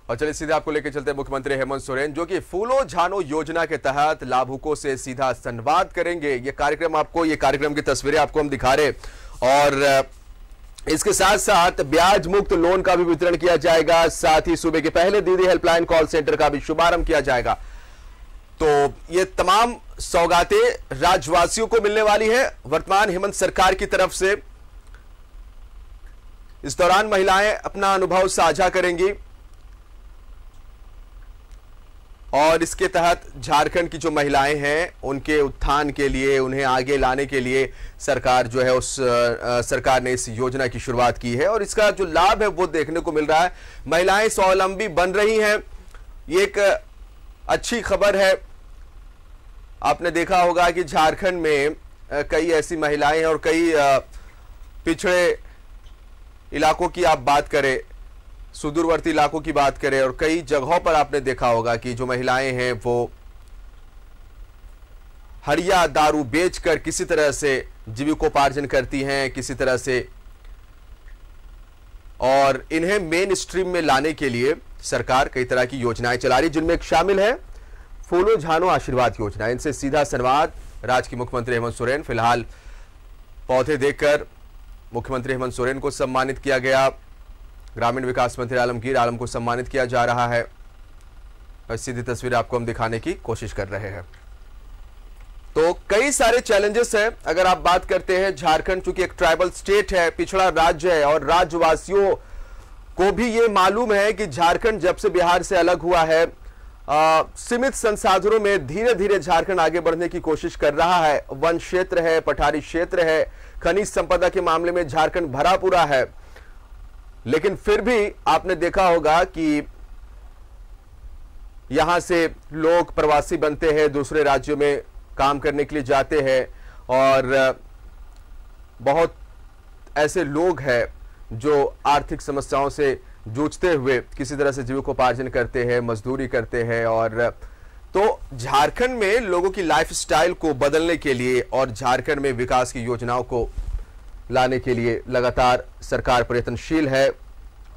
और चलिए सीधे आपको लेकर चलते हैं मुख्यमंत्री हेमंत सोरेन, जो कि फूलो झानो योजना के तहत लाभुकों से सीधा संवाद करेंगे। ये कार्यक्रम की तस्वीरें आपको हम दिखा रहे और इसके साथ साथ ब्याज मुक्त लोन का भी वितरण किया जाएगा। साथ ही सूबे के पहले दीदी हेल्पलाइन कॉल सेंटर का भी शुभारंभ किया जाएगा। तो ये तमाम सौगातें राज्यवासियों को मिलने वाली है वर्तमान हेमंत सरकार की तरफ से। इस दौरान महिलाएं अपना अनुभव साझा करेंगी और इसके तहत झारखंड की जो महिलाएं हैं उनके उत्थान के लिए, उन्हें आगे लाने के लिए सरकार जो है सरकार ने इस योजना की शुरुआत की है और इसका जो लाभ है वो देखने को मिल रहा है। महिलाएं स्वावलंबी बन रही हैं, ये एक अच्छी खबर है। आपने देखा होगा कि झारखंड में कई ऐसी महिलाएं हैं और कई पिछड़े इलाकों की आप बात करें, सुदूरवर्ती इलाकों की बात करें और कई जगहों पर आपने देखा होगा कि जो महिलाएं हैं वो हड़िया दारू बेचकर किसी तरह से जीविकोपार्जन करती हैं, किसी तरह से, और इन्हें मेन स्ट्रीम में लाने के लिए सरकार कई तरह की योजनाएं चला रही, जिनमें एक शामिल है फूलो झानो आशीर्वाद योजना। इनसे सीधा संवाद राज्य के मुख्यमंत्री हेमंत सोरेन। फिलहाल पौधे देकर मुख्यमंत्री हेमंत सोरेन को सम्मानित किया गया। ग्रामीण विकास मंत्री आलमगीर आलम को सम्मानित किया जा रहा है और सीधी तस्वीर आपको हम दिखाने की कोशिश कर रहे हैं। तो कई सारे चैलेंजेस हैं। अगर आप बात करते हैं, झारखंड चूंकि एक ट्राइबल स्टेट है, पिछड़ा राज्य है और राज्यवासियों को भी ये मालूम है कि झारखंड जब से बिहार से अलग हुआ है, सीमित संसाधनों में धीरे धीरे झारखंड आगे बढ़ने की कोशिश कर रहा है। वन क्षेत्र है, पठारी क्षेत्र है, खनिज संपदा के मामले में झारखंड भरा पूरा है, लेकिन फिर भी आपने देखा होगा कि यहां से लोग प्रवासी बनते हैं, दूसरे राज्यों में काम करने के लिए जाते हैं और बहुत ऐसे लोग हैं जो आर्थिक समस्याओं से जूझते हुए किसी तरह से जीविकोपार्जन करते हैं, मजदूरी करते हैं। और तो झारखंड में लोगों की लाइफस्टाइल को बदलने के लिए और झारखंड में विकास की योजनाओं को लाने के लिए लगातार सरकार प्रयत्नशील है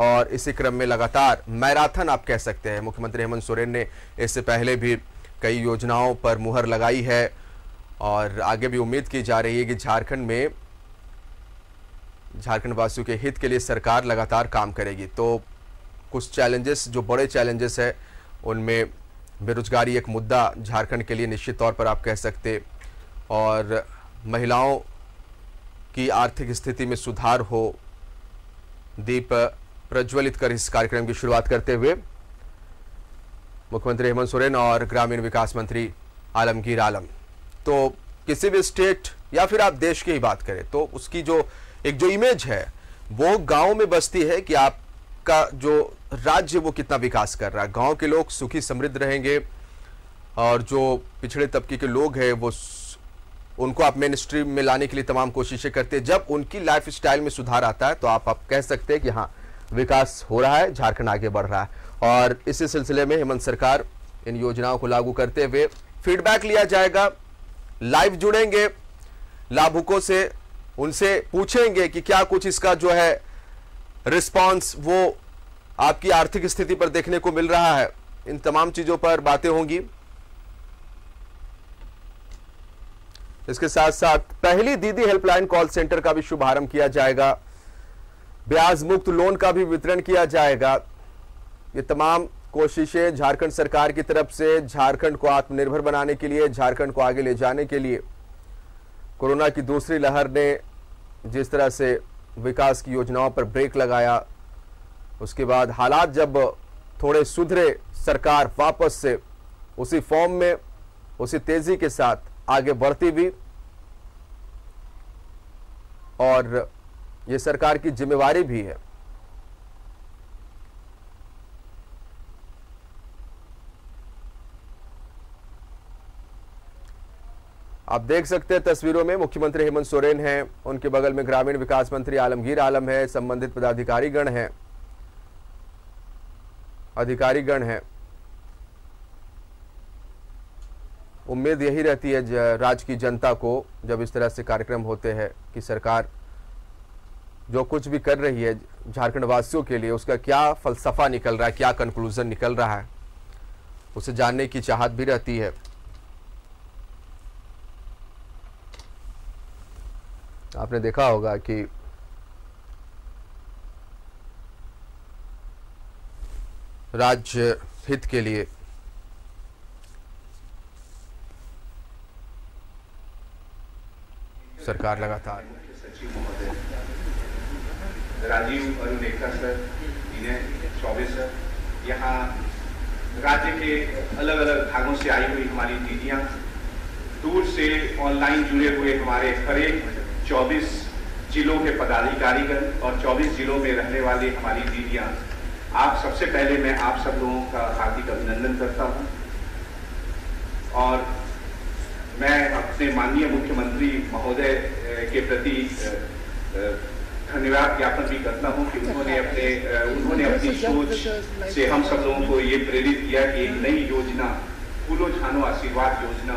और इसी क्रम में लगातार मैराथन आप कह सकते हैं। मुख्यमंत्री हेमंत सोरेन ने इससे पहले भी कई योजनाओं पर मुहर लगाई है और आगे भी उम्मीद की जा रही है कि झारखंड में झारखंड वासियों के हित के लिए सरकार लगातार काम करेगी। तो कुछ चैलेंजेस, जो बड़े चैलेंजेस है, उनमें बेरोजगारी एक मुद्दा झारखंड के लिए निश्चित तौर पर आप कह सकते, और महिलाओं की आर्थिक स्थिति में सुधार हो। दीप प्रज्वलित कर इस कार्यक्रम की शुरुआत करते हुए मुख्यमंत्री हेमंत सोरेन और ग्रामीण विकास मंत्री आलमगीर आलम। तो किसी भी स्टेट या फिर आप देश की ही बात करें तो उसकी जो इमेज है वो गांव में बसती है कि आपका जो राज्य वो कितना विकास कर रहा है। गांव के लोग सुखी समृद्ध रहेंगे और जो पिछड़े तबके के लोग हैं वो उनको आप मेन स्ट्रीम में लाने के लिए तमाम कोशिशें करते हैं। जब उनकी लाइफ स्टाइल में सुधार आता है तो आप कह सकते हैं कि हाँ, विकास हो रहा है, झारखंड आगे बढ़ रहा है। और इसी सिलसिले में हेमंत सरकार इन योजनाओं को लागू करते हुए फीडबैक लिया जाएगा। लाइव जुड़ेंगे लाभुकों से, उनसे पूछेंगे कि क्या कुछ इसका जो है रिस्पांस वो आपकी आर्थिक स्थिति पर देखने को मिल रहा है। इन तमाम चीजों पर बातें होंगी। इसके साथ साथ पहली दीदी हेल्पलाइन कॉल सेंटर का भी शुभारंभ किया जाएगा। ब्याज मुक्त लोन का भी वितरण किया जाएगा। ये तमाम कोशिशें झारखंड सरकार की तरफ से झारखंड को आत्मनिर्भर बनाने के लिए, झारखंड को आगे ले जाने के लिए। कोरोना की दूसरी लहर ने जिस तरह से विकास की योजनाओं पर ब्रेक लगाया, उसके बाद हालात जब थोड़े सुधरे, सरकार वापस से उसी फॉर्म में, उसी तेजी के साथ आगे बढ़ती भी। और ये सरकार की जिम्मेवारी भी है। आप देख सकते हैं तस्वीरों में मुख्यमंत्री हेमंत सोरेन हैं, उनके बगल में ग्रामीण विकास मंत्री आलमगीर आलम है, संबंधित पदाधिकारीगण हैं, अधिकारीगण हैं। उम्मीद यही रहती है राज्य की जनता को, जब इस तरह से कार्यक्रम होते हैं, कि सरकार जो कुछ भी कर रही है झारखंड वासियों के लिए, उसका क्या फलसफा निकल रहा है, क्या कंक्लूजन निकल रहा है, उसे जानने की चाहत भी रहती है। आपने देखा होगा कि राज्य हित के लिए सरकार लगातार राजीव अरुणेका सर, इन्हें चौबे सर, यहाँ राज्य के अलग अलग भागों से आई हुई हमारी दीदियाँ, दूर से ऑनलाइन जुड़े हुए हमारे हरेक 24 जिलों के पदाधिकारीगण और 24 जिलों में रहने वाले हमारी दीदियाँ, आप सबसे पहले मैं आप सब लोगों का हार्दिक अभिनंदन करता हूँ और मैं अपने माननीय मुख्यमंत्री महोदय के प्रति धन्यवाद ज्ञापन भी करता हूं कि उन्होंने अपनी सोच से हम सब लोगों को ये प्रेरित किया कि एक नई योजना फूलो झानो आशीर्वाद योजना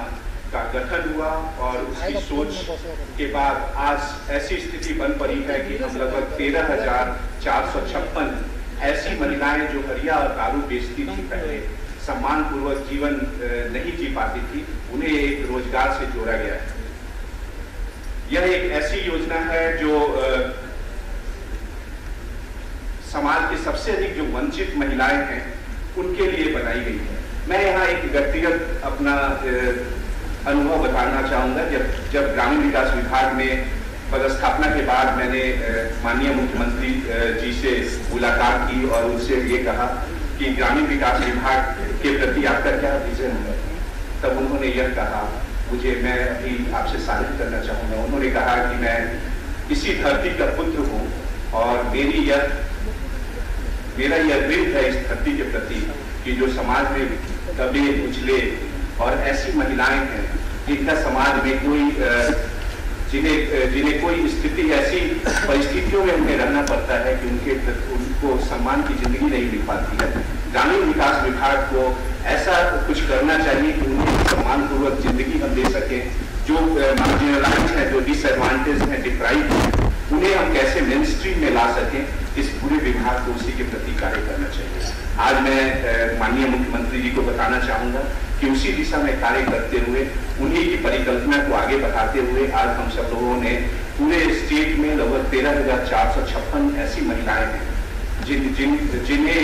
का गठन हुआ और उसकी सोच के बाद आज ऐसी स्थिति बन पड़ी है कि हम लगभग 13,456 ऐसी महिलाएं जो हरिया और दारू बेचती थी पहले, सम्मान पूर्वक जीवन नहीं जी पाती थी, उन्हें एक रोजगार से जोड़ा गया है। यह एक ऐसी योजना है जो समाज के सबसे अधिक जो वंचित महिलाएं हैं उनके लिए बनाई गई है। मैं यहाँ एक व्यक्तिगत अपना अनुभव बताना चाहूँगा। जब ग्रामीण विकास विभाग में पदस्थापना के बाद मैंने माननीय मुख्यमंत्री जी से मुलाकात की और उनसे ये कहा कि ग्रामीण विकास विभाग के प्रति आपका क्या विजन है, तब उन्होंने यह कहा, मैं अभी आपसे साझा करना चाहूँगा। उन्होंने कहा कि मैं इसी धरती का पुत्र हूँ और मेरा यह ऋण है इस धरती के प्रति कि जो समाज में दबे कुचले और ऐसी महिलाएं हैं जिनका समाज में कोई जिन्हें कोई स्थिति ऐसी परिस्थितियों में उन्हें रहना पड़ता है कि उनको सम्मान की जिंदगी नहीं मिल पाती है। ग्रामीण विकास विभाग को ऐसा कुछ करना चाहिए कि उन्हें सम्मान पूर्वक जिंदगी हम दे सकें। जो मार्जिनलाइज है, जो डिसएडवांटेज है, डिप्राइव है, उन्हें हम कैसे मेन स्ट्रीम में ला सकें, इस पूरे विभाग को उसी के प्रति कार्य करना चाहिए। आज मैं माननीय मुख्यमंत्री जी को बताना चाहूंगा कि उसी दिशा में कार्य करते हुए, उन्हीं की परिकल्पना को आगे बढ़ाते हुए आज हम सब लोगों ने पूरे स्टेट में लगभग 13,456 ऐसी महिलाएं हैं जिन्हें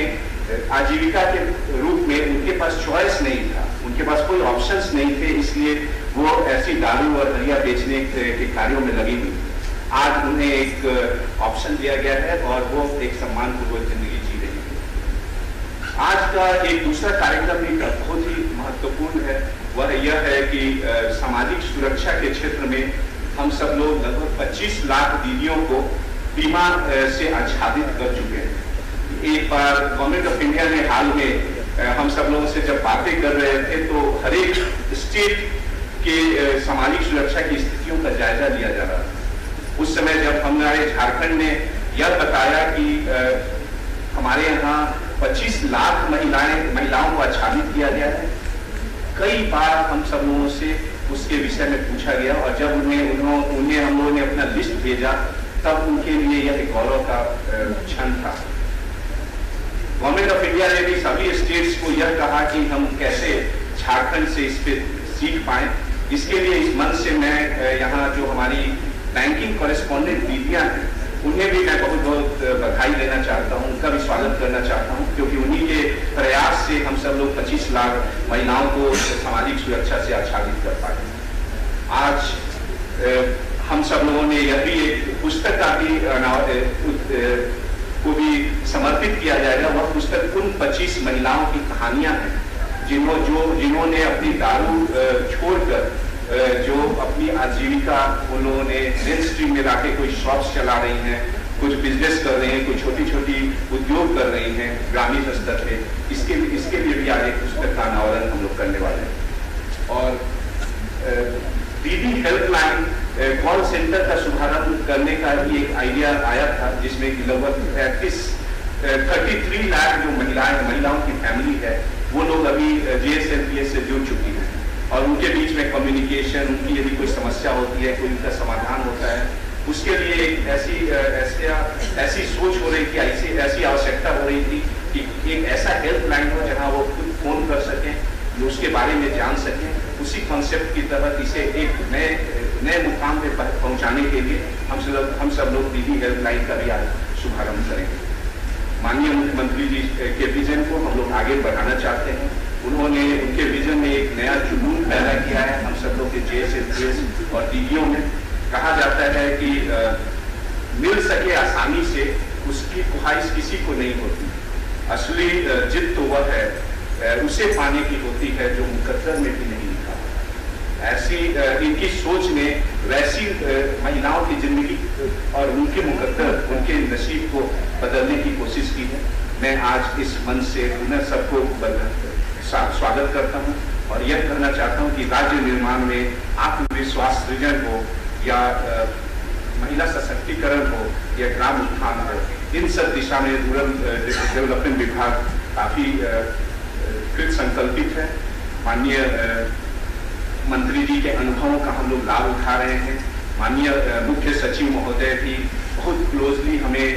आजीविका के रूप में उनके पास चॉइस नहीं था, उनके पास कोई ऑप्शंस नहीं थे, इसलिए वो ऐसी दारू और हरिया बेचने के कार्यों में लगी हुई। आज उन्हें एक ऑप्शन दिया गया है और वो एक सम्मानपूर्वक जिंदगी जी रही है। आज का एक दूसरा कार्यक्रम भी बहुत ही महत्वपूर्ण है, वह यह है कि सामाजिक सुरक्षा के क्षेत्र में हम सब लोग लगभग 25 लाख दीदियों को बीमा से आच्छादित कर चुके हैं। एक बार गवर्नमेंट ऑफ इंडिया ने हाल में हम सब लोगों से जब बातें कर रहे थे तो हर एक स्टेट के सामाजिक सुरक्षा की स्थितियों का जायजा लिया जा रहा था। उस समय जब हमारे झारखंड ने यह बताया कि हमारे यहाँ 25 लाख महिलाओं को आच्छादित किया गया है, कई बार हम सब लोगों से उसके विषय में पूछा गया और जब उन्हें हम लोगों ने अपना लिस्ट भेजा तब उनके लिए यह गौरव का क्षण था। गवर्नमेंट ऑफ इंडिया ने भी सभी स्टेट्स को यह कहा कि हम कैसे झारखंड से इस पे सीख पाए। इसके लिए इस मंच से मैं यहाँ जो हमारी बैंकिंग कॉरेस्पॉन्डेंट दीदियाँ हैं उन्हें भी मैं बहुत बहुत बधाई देना चाहता हूँ, उनका भी स्वागत करना चाहता हूँ, क्योंकि उन्हीं के प्रयास से हम सब लोग 25 लाख महिलाओं को सामाजिक सुरक्षा से आच्छादित कर पाए। आज हम सब लोगों ने यह भी एक पुस्तक का भी को भी समर्पित किया जाएगा। वह पुस्तक उन 25 महिलाओं की कहानियां हैं जिन्होंने अपनी दारू छोड़कर जो अपनी आजीविका उन्होंने मेन स्ट्रीम में लाके कोई शॉप्स चला रही हैं, कुछ बिजनेस कर रही हैं, कुछ छोटी छोटी उद्योग कर रही हैं ग्रामीण स्तर पे। इसके लिए भी आज एक पुस्तक का अनावरण हम लोग करने वाले हैं। और दीदी हेल्पलाइन कॉल सेंटर का शुभारंभ करने का भी एक आइडिया आया था, जिसमें कि लगभग 33 लाख जो महिलाओं की फैमिली है वो लोग अभी JSLPS से जुड़ चुकी हैं और उनके बीच में कम्युनिकेशन, उनकी यदि कोई समस्या होती है, कोई उनका समाधान होता है उसके लिए ऐसी सोच हो रही थी, ऐसी आवश्यकता हो रही थी कि एक ऐसा हेल्पलाइन हो जहां वो खुद फोन कर सकें, उसके बारे में जान सकें। उसी कॉन्सेप्ट की तहत इसे एक नए मुकाम पे पहुंचाने के लिए हम सब लोग दीदी हेल्पलाइन का भी आज शुभारंभ करेंगे। माननीय मुख्यमंत्री जी के विजन को हम लोग आगे बढ़ाना चाहते हैं। उन्होंने उनके विजन में एक नया जुनून पैदा किया है हम सब लोग के जेएसएस और दीदियों में। कहा जाता है कि मिल सके आसानी से उसकी ख्वाहिश किसी को नहीं होती, असली जिद तो वह है उसे पाने की होती है जो मुकद्दर में भी नहीं लिखा। ऐसी इनकी सोच ने वैसी महिलाओं की जिंदगी और उनके मुकद्दर, उनके नसीब को बदलने की कोशिश की है। मैं आज इस मंच से पुनः सबको स्वागत करता हूं और यह कहना चाहता हूं कि राज्य निर्माण में आत्मविश्वास सृजन हो या महिला सशक्तिकरण हो या ग्राम उत्थान हो, इन सब दिशा में रूरल डेवलपमेंट विभाग काफी कृत संकल्पित है। माननीय मंत्री जी के अनुभवों का हम लोग लाभ उठा रहे हैं। माननीय मुख्य सचिव महोदय भी बहुत क्लोजली हमें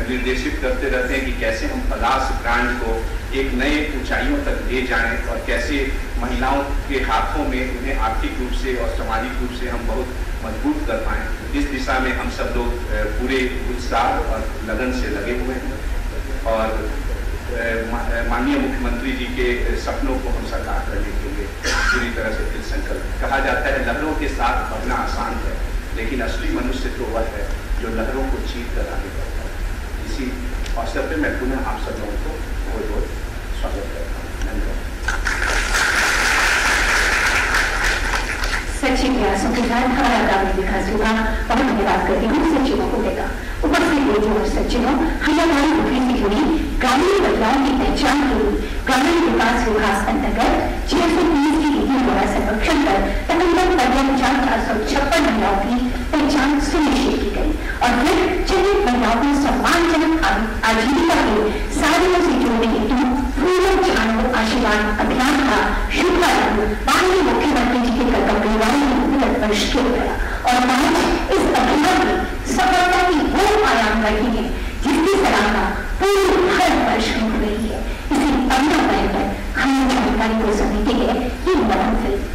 निर्देशित करते रहते हैं कि कैसे हम पलाश ब्रांड को एक नए ऊंचाइयों तक ले जाएं और कैसे महिलाओं के हाथों में उन्हें आर्थिक रूप से और सामाजिक रूप से हम बहुत मजबूत कर पाएं। इस दिशा में हम सब लोग पूरे उत्साह और लगन से लगे हुए हैं और माननीय मुख्यमंत्री जी के सपनों को हम साकार करने के लिए पूरी तरह से कृत संकल्प। कहा जाता है लहरों के साथ बढ़ना आसान है, लेकिन असली मनुष्य तो वह है जो लहरों को चीर कर आगे बढ़ता है। इसी अवसर पर मैं पुनः आप सब लोगों को बहुत बहुत स्वागत करता हूँ। धन्यवाद। सचिव प्रयासों के साथ हमारा ग्रामीण विकास विभाग और धन्यवाद करती हूँ सचिवों को देगा उपस्थित देवी और सचिवों। हरियाणा नौकरी से जुड़ी ग्रामीण महिलाओं की पहचान के लिए ग्रामीण विकास विभाग अंतर्गत 630 की नीति द्वारा सर्वेक्षण कर तकरीबन 15,456 महिलाओं की पहचान सुनिश्चित की गई और फिर चयनित महिलाओं को सम्मानजनक आजीविका के साधनों से जोड़ने हेतु फूलों छानो आशीर्वाद अभियान का शुभारंभ माननीय मुख्यमंत्री जी के कर्तव्यवाही में वर्ष किया गया और आज इस अभियान में सफलता की वो आयाम रही है जिसकी सराहना पूरे भारत वर्ष में हो रही है। इसी अभिनव पर हमें जानकारी को समेटेंगे ये मदन फिल्म।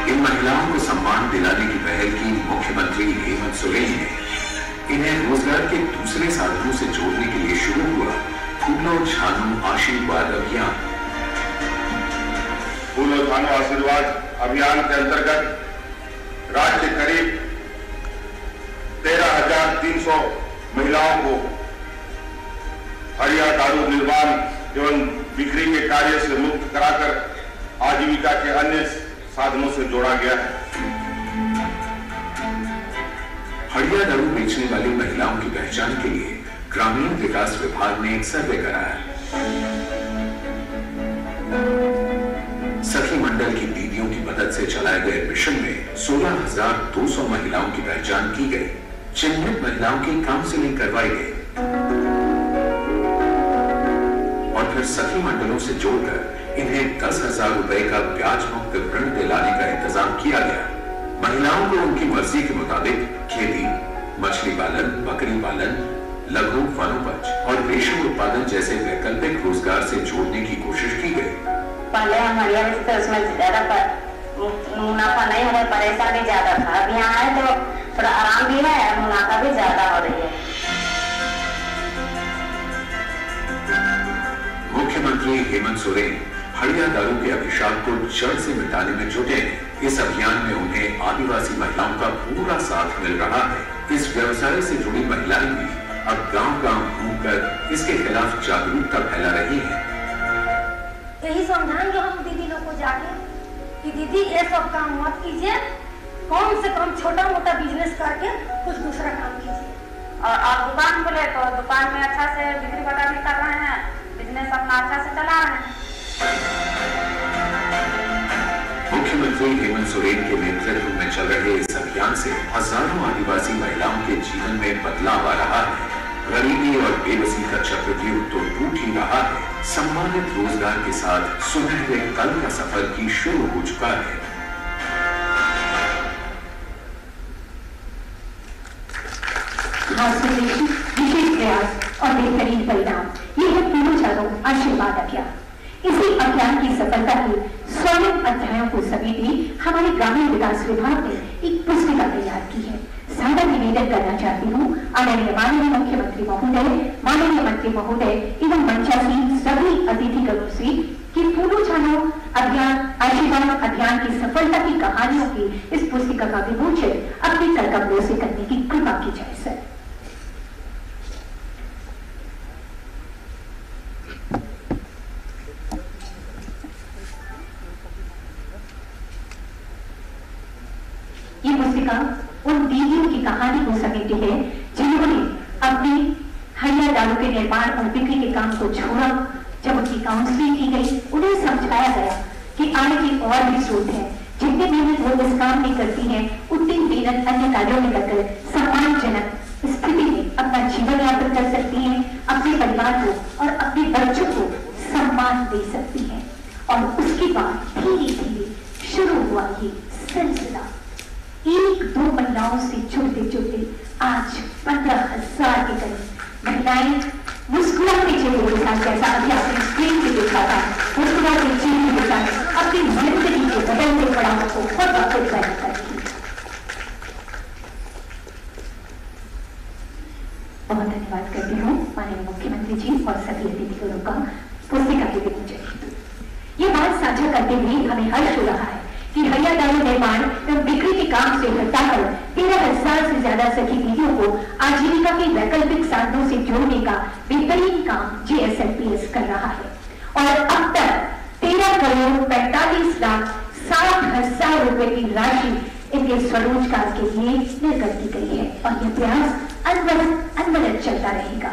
इन महिलाओं को सम्मान दिलाने की पहल की मुख्यमंत्री हेमंत सोरेन ने। इन्हें रोजगार के दूसरे साधनों से जोड़ने के लिए शुरू हुआ फूलों छानो आशीर्वाद अभियान। फूलों छानो आशीर्वाद अभियान के अंतर्गत राज्य के करीब 13,300 महिलाओं को हरिया दारू निर्माण एवं बिक्री के कार्य से मुक्त कराकर आजीविका के अन्य साधनों से जोड़ा गया है। हरिया दारू बेचने वाली महिलाओं की पहचान के लिए ग्रामीण विकास विभाग ने एक सर्वे कराया। सखी मंडल की मदद से चलाए गए मिशन में 16,200 महिलाओं की पहचान की गई। चिन्हित महिलाओं की काउंसलिंग करवाई गई और फिर सखी मंडलों से जोड़कर इन्हें 10,000 रुपए का ब्याज मुक्त ऋण दिलाने का इंतजाम किया गया। महिलाओं को उनकी मर्जी के मुताबिक खेती, मछली पालन, बकरी पालन, लघु वनोपज और रेशम उत्पादन जैसे वैकल्पिक रोजगार से जोड़ने की कोशिश की गई। पहले हमारे यहाँ उसमें ज्यादा मुनाफा नहीं हो रहा, परेशानी ज्यादा था। अब यहाँ आए तो थोड़ा आराम भी है, मुनाफा भी ज्यादा हो रही है। मुख्यमंत्री हेमंत सोरेन हड़िया दारू के अभिशाप को जड़ से मिटाने में जुटे हैं। इस अभियान में उन्हें आदिवासी महिलाओं का पूरा साथ मिल रहा है। इस व्यवसाय से जुड़ी महिलाएं भी अब गांव-गांव घूमकर इसके खिलाफ जागरूकता फैला रही हैं। यही समझाएंगे हम दीदी लोग को जाके कि दीदी ये सब काम मत कीजिए, कम से कम छोटा मोटा बिजनेस करके कुछ दूसरा काम कीजिए। और आप दुकान खोले तो दुकान में अच्छा से बिक्री बटा भी कर रहे हैं, बिजनेस अपना अच्छा से चला रहे हैं। मुख्यमंत्री हेमंत सोरेन के नेतृत्व में चल रहे इस अभियान से हजारों आदिवासी महिलाओं के जीवन में बदलाव आ रहा है। गरीबी और बेबसी का चक्रव्यूह तो टूट ही रहा है। सम्मानित रोजगार के साथ सुनहरे कल का सफर भी शुरू हो चुका है। विशेष प्रयास और बेहतरीन परिणाम, ये है फूलो झानो आशीर्वाद अभियान। इसी अभियान की सफलता के 16 अध्यायों को समेटे हमारे ग्रामीण विकास विभाग ने एक पुस्तिका तैयार की है। सादा निवेदन करना चाहती हूँ आदरणीय माननीय मुख्यमंत्री महोदय, माननीय मंत्री महोदय एवं मंचासीन सभी अतिथिगणों से कि फूलो झानो अभियान आशीर्वाद अभियान की सफलता की कहानियों की इस पुस्तिका का विमोचन अपने करकमलों से करने की कृपा की जाए। सर, ये पुस्तिका उन दीदियों की कहानी को समेटी है जिन्होंने अपनी हड़िया दारू के निर्माण और बिक्री के काम को छोड़ा। जब उनकी काउंसलिंग की गई, उन्हें समझाया गया कि आय की और भी स्रोत है। जितने मेहनत वो इस काम में करती हैं, उतनी मेहनत अन्य कार्यों में करकर सम्मानजनक स्थिति में अपना जीवन यापन कर सकती हैं, अपने परिवार को और अपने बच्चों को सम्मान दे सकती हैं। और उसके बाद धीरे धीरे शुरू हुआ ये सिलसिला। 1-2 महिलाओं से जुड़ते जुड़ते आज 15,000 के करीब महिलाएं मुस्कुराते चेहरे के साथ, जैसा अभी आपने स्क्रीन पे देखा था, मुस्कुराते चेहरे के साथ अपनी जिंदगी के बदलते पड़ावों को खुद ब खुद बयां करती है। बहुत धन्यवाद करती हूँ माननीय मुख्यमंत्री जी और सभी अतिथिगणों का पुस्तिका के विमोचन। ये बात साझा करते हुए हमें हर्ष हो रहा है कि हड़िया दारू निर्माण एवं बिक्री के काम से हटाकर 13,000 से ज्यादा सखी दीदियों को आजीविका के वैकल्पिक साधनों से जोड़ने का बेहतरीन काम JSLPS कर रहा है। और अब तक 13,45,60,000 रुपए की राशि इनके स्वरोजगार के लिए निर्गत की गई है और यह प्रयास अनवरत चलता रहेगा।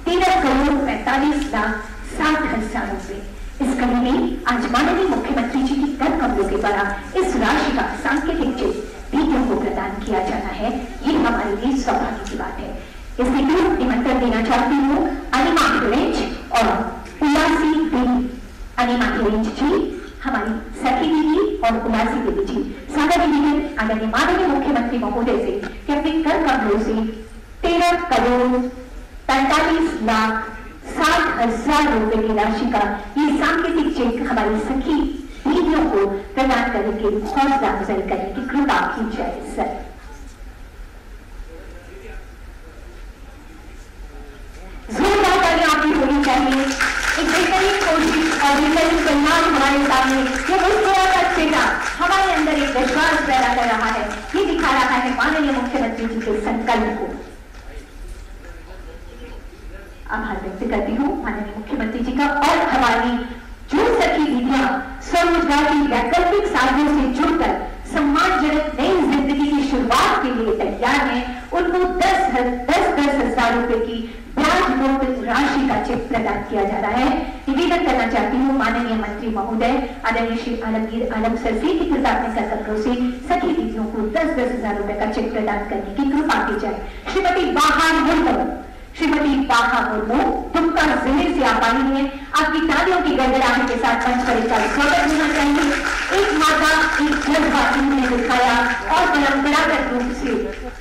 13,45,60,000 रुपए। इस कड़ी में आज माननीय मुख्यमंत्री जी की कर कमलों के द्वारा इस राशि का सांकेतिक चेक दीदियों को प्रदान किया जाना है। ये हमारे लिए सौभाग्य की बात है। इसके लिए निमंत्रण देना चाहती हूँ अनिमा हिरेंज और उल्लासी देवी। अनिमा हिरेंज जी हमारी सखी दीदी और उल्लासी देवी जी सादा निवेदन आदरणीय माननीय मुख्यमंत्री महोदय से कि अपने कर कमलों से 13,45,60,000 रुपए की राशि का ये सांकेतिक चेक हमारी सखी दीदियों को प्रदान करने के हौसला अफजाई करने की कृपा की जाए। सर, जोरदार तालियां आपकी होनी चाहिए। एक बेहतरीन कोशिश और बेहतरीन परिणाम हमारे सामने ये मुस्कुराता चेहरा हमारे अंदर एक विश्वास पैदा कर रहा है। ये दिखा रहा है माननीय मुख्यमंत्री जी के संकल्प को। आभार व्यक्त करती हूँ माननीय मुख्यमंत्री जी का और हमारी जो सखी दीदियां स्वरोजगार की वैकल्पिक साधनों से जुड़कर सम्मानजनक नई जिंदगी की शुरुआत के लिए तैयार हैं, उनको 10,000 रुपए की ब्याज मुक्त राशि का चेक प्रदान किया जा रहा है। निवेदन करना चाहती हूँ माननीय मंत्री महोदय आदरणीय श्री आलमगीर आलम सर से कि कृपया अपने कर्तव्यों से सखी दीदियों को 10-10 हजार रुपए का चेक प्रदान करने की कृपा की जाए। श्रीमती बाहा मुर्मू दुमका जिले से आप आई हैं। आपकी तालियों की गड़गड़ाहट के साथ मंच पर इसका स्वागत होना चाहिए। एक माता एक जज्बा इन्होंने दिखाया और परंपरागत रूप से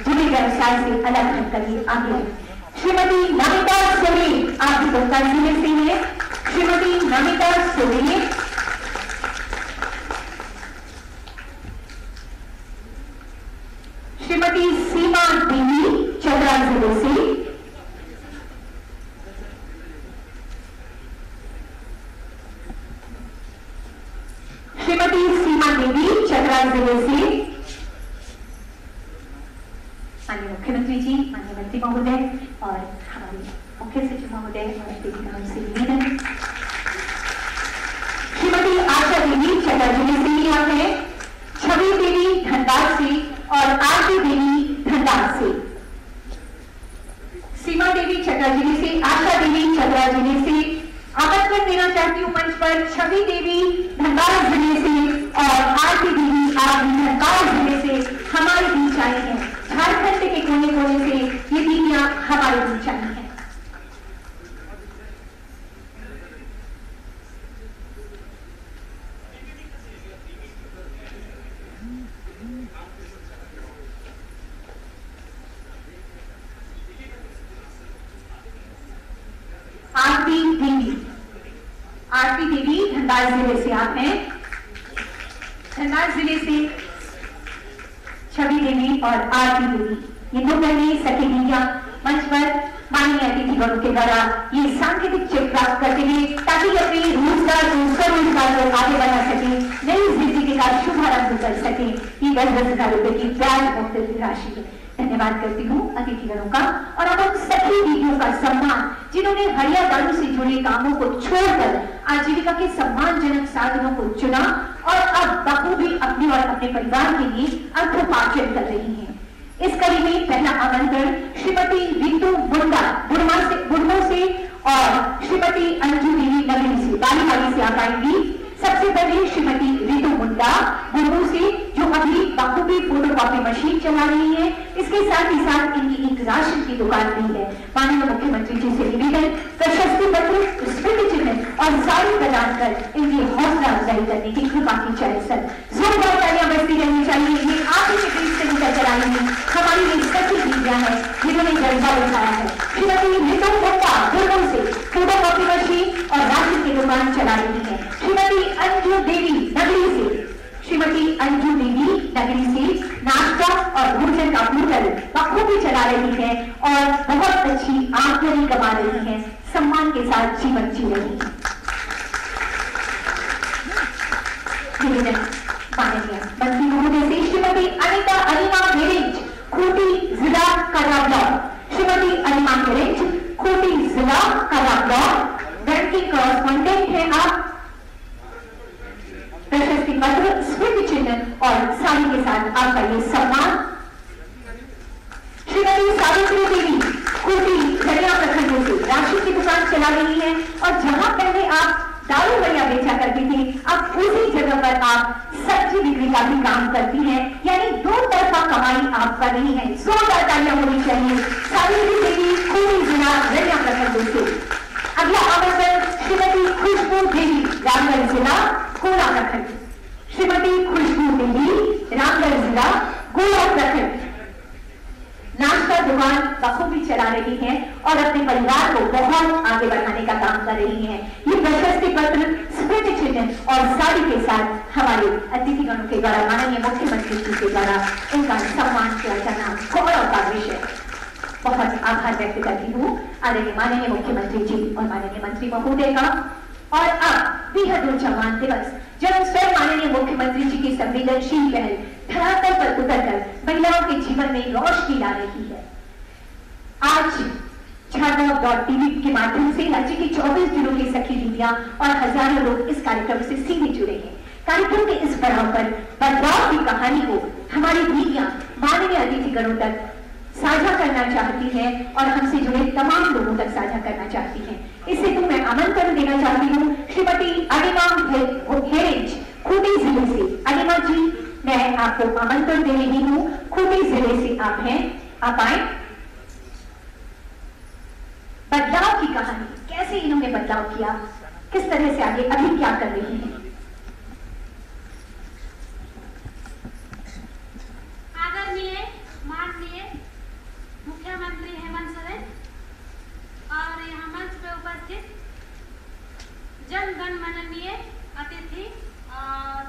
जुड़े व्यवसाय से अलग हटकर आगे। श्रीमती नमिता सोनी आप भी दुमका जिले से हैं। श्रीमती नमिता सोनी, श्रीमती सीमा देवी चतरा जिले से, श्रीमती सीमा देवी चतरा जिले से। माननीय मुख्यमंत्री जी, माननीय मंत्री महोदय और हमारे मुख्य सचिव महोदय और से निवेदन। श्रीमती आशा देवी चतरा जिले से यहाँ है। छवि देवी धनबाद से और आरती देवी धनबाद से। सीमा देवी चतरा जिले से, आशा देवी चतरा जिले से। आमंत्रण देना चाहती हूँ मंच पर छवि देवी धनबाद जिले से और आरती देवी आप धनबाद जिले से हमारे बीच आई हैं। झारखंड के कोने कोने से ये दीदियां हमारे बीच आई हैं। आरती देवी धनबाद जिले से आप हैं। धनबाद जिले से छवि देवी और आरती देवी, ये दो बहनें सखी दीदियां मंच पर माननीय अतिथिगणों के द्वारा ये सांकेतिक चेक प्राप्त करते हैं ताकि अपने रोजगार को स्वरोजगार को आगे बढ़ा सके, नई जिंदगी का शुभारंभ कर सके। ये 10-10 हजार रुपए की ब्याज मुक्त राशि है। धन्यवाद करती हूँ अतिथिगणों का और अब उन सखी दीदियों का सम्मान जिन्होंने हरिया दारू से जुड़े कामों को छोड़कर आजीविका के सम्मानजनक साधनों को चुना और अब बखूबी अपने और अपने परिवार के लिए अर्थोपार्जन कर रही हैं। इस कड़ी में पहला आमंत्रण श्रीमती रितु मुंडा बुढ़मो से और श्रीमती अंजू देवी नगरी से बालीवाली से आप आएंगी। सबसे पहले श्रीमती रितु मुंडा बुढ़मो से जो अभी बखूबी फोटोकॉपी मशीन चला रही है, इसके साथ ही साथ इनकी एक राशन की दुकान भी है। माननीय मुख्यमंत्री जी से निवेदन प्रशस्ति पत्र, स्मृति चिन्ह और साड़ी प्रदान कर इनकी हौसला अफजाई करने की कृपा की जाए। सर जोरदार तालियां बजती रहनी चाहिए। ये आप ही के बीच से निकल कर आई है, हमारी ये सखी दीदियां हैं जिन्होंने जज्बा दिखाया है। श्रीमती रितु मुंडा बुढ़मो से फोटोकॉपी मशीन और राशन की दुकान चला रही है। श्रीमती अंजू देवी नगरी से, श्रीमती अंजू देवी नगरी से नाश्ता और भोजन का होटल बखूबी चला रही है और बहुत अच्छी आमदनी कमा रही है, सम्मान के साथ जीवन जी रही है। माननीय मंत्री महोदय से श्रीमती अनिता अनिमा गेरेंज खूंटी जिला कर्रा ब्लॉक। श्रीमती अनिमा गेरेंज खूंटी जिला कर्रा ब्लॉक बैंकिंग कॉरेस्पॉन्डेंट है आप। प्रशस्ति पत्र, स्मृति चिन्ह और साड़ी के साथ आपका ये सम्मान। श्रीमती सावित्री देवी खूंटी झरिया प्रखंड से राशन की दुकान चला रही है और जहां पहले आप दारू भैया बेचा करती थी, अब उसी जगह पर आप सब्जी बिक्री का भी काम करती हैं, यानी दो तरफा कमाई आप कर रही हैं। जोरदार तालियां होनी चाहिए सावित्री देवी खूंटी जिला झरिया प्रखंड से। अगला आमंत्रण श्रीमती खुशबू देवी रामगढ़ जिला गोला प्रखंड। श्रीमती खुशबू देवी रामगढ़ जिला गोला प्रखंड नाश्ता दुकान बखूबी चला रही हैं और अपने परिवार को बहुत आगे बढ़ाने का काम कर रही हैं। ये प्रशस्ति पत्र, स्मृति चिन्ह और साड़ी के साथ हमारे अतिथिगणों के द्वारा माननीय मुख्यमंत्री जी के द्वारा इनका सम्मान किया जाना गौरव का विषय। बहुत आभार व्यक्त करती हूँ आदरणीय माननीय मुख्यमंत्री जी और माननीय मंत्री महोदय का। और अब बेहद ऊर्जावान दिवस जब स्वयं माननीय मुख्यमंत्री जी की संवेदनशील पहल धरातल पर उतरकर महिलाओं के जीवन में रोशनी ला रही है। आज झारखंड.tv के माध्यम से राज्य के 24 जिलों की सखी दीदियां और हजारों लोग इस कार्यक्रम से सीधे जुड़े हैं। कार्यक्रम के इस पड़ाव पर बदलाव की कहानी को हमारी दीदियां माननीय अतिथिगणों तक साझा करना करना चाहती हैं और हमसे जुड़े तमाम लोगों तक साझा करना चाहती हैं। इससे तो मैं आमंत्रण देना चाहती हूँ श्रीमती अनिमा हेरेज खूंटी जिले से। अनिमा जी, मैं आपको आमंत्रण दे रही हूँ, खूंटी जिले से आप हैं, आप आए। बदलाव की कहानी, कैसे इन्होंने बदलाव किया, किस तरह से आगे अभी क्या कर रही हैं। आदरणीय माननीय मुख्यमंत्री हेमंत सोरेन और यहाँ मंच पे उपस्थित जन गण माननीय अतिथि और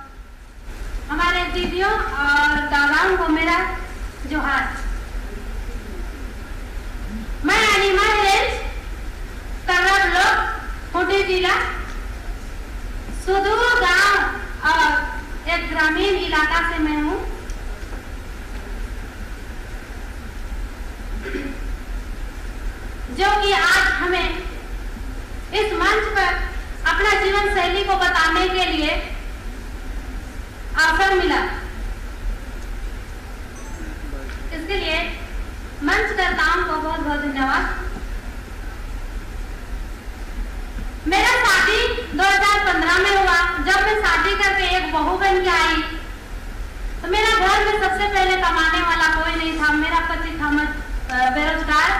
हमारे दीदियों और दादाओं को मेरा जोहार। मैं अनिमा हेरेज, कर्रा ब्लॉक, खूंटी जिला, सुदूर गांव और एक ग्रामीण इलाका से मैं हूँ। जो कि आज हमें इस मंच पर अपना जीवन शैली को बताने के लिए अवसर मिला। इसके लिए मंच कर्ताओं को बहुत बहुत धन्यवाद। मेरा शादी 2015 में हुआ। जब मैं शादी करके एक बहू बन के आई तो मेरा घर में सबसे पहले कमाने वाला कोई नहीं था। मेरा पति था बेरोजगार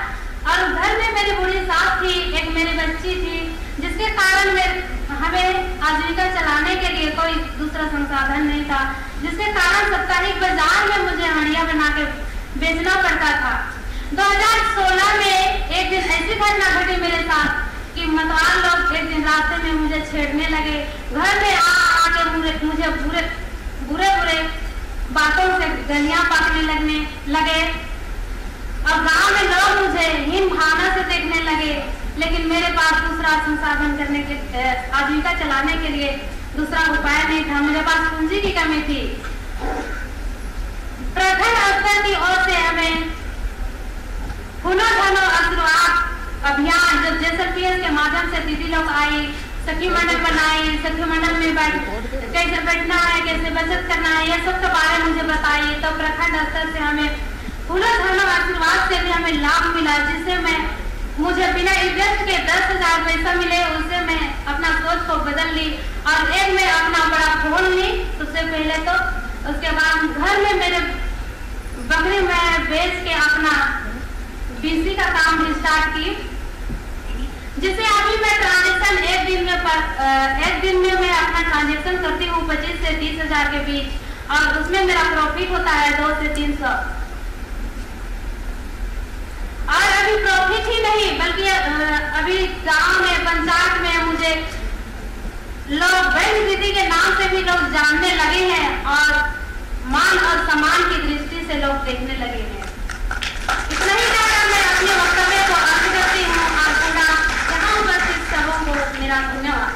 और घर में मेरी बूढ़ी सास थी, एक मेरी बच्ची थी, जिसके कारण हमें आजीविका चलाने के लिए कोई दूसरा संसाधन नहीं था, जिसके कारण साप्ताहिक बाजार में मुझे हंडिया बना के बेचना पड़ता था। 2016 में एक दिन ऐसी घटना घटी मेरे साथ कि मतवार लोग एक दिन रास्ते में मुझे छेड़ने लगे। घर में आकर मुझे बुरे बातों से गलियां पाकने लगे और गांव में लोग मुझे हीन भावना से देखने लगे। लेकिन मेरे पास दूसरा संसाधन करने के आजीविका चलाने के लिए दूसरा उपाय नहीं था। मेरे पास पूंजी की कमी थी। प्रखंड स्तर की ओर से हमें फूलों धनो आशीर्वाद अभियान जो JSLPS के माध्यम से दीदी लोग आई, सखी मंडल बनाई, सखी मंडल में कैसे बैठना है, कैसे बचत करना है, ये सब के बारे में मुझे बताई। तो प्रखंड स्तर से हमें फूलों धनो आशीर्वाद से भी हमें लाभ मिला, जिससे मुझे बिना इन्वेस्ट के 10,000 पैसा मिले। उससे मैं अपना सोच को बदल ली और एक मैं अपना बड़ा फोन ली सबसे पहले तो। उसके बाद घर में मेरे बकरी में बेच के अपना BC का काम भी स्टार्ट की, जिसे अभी मैं ट्रांजेक्शन एक दिन में मैं अपना ट्रांजेक्शन करती हूँ 25 से 30,000 के बीच और उसमें मेरा प्रॉफिट होता है 200 से 300। और अभी प्रॉफिट ही नहीं बल्कि अभी गांव में पंचायत में मुझे लोग बहन दीदी के नाम से भी लोग जानने लगे हैं और मान और सम्मान की दृष्टि से लोग देखने लगे हैं। इतना ही कहकर मैं अपने वक्तव्य को अंत करती हूँ और यहाँ उपस्थित सबों को मेरा धन्यवाद।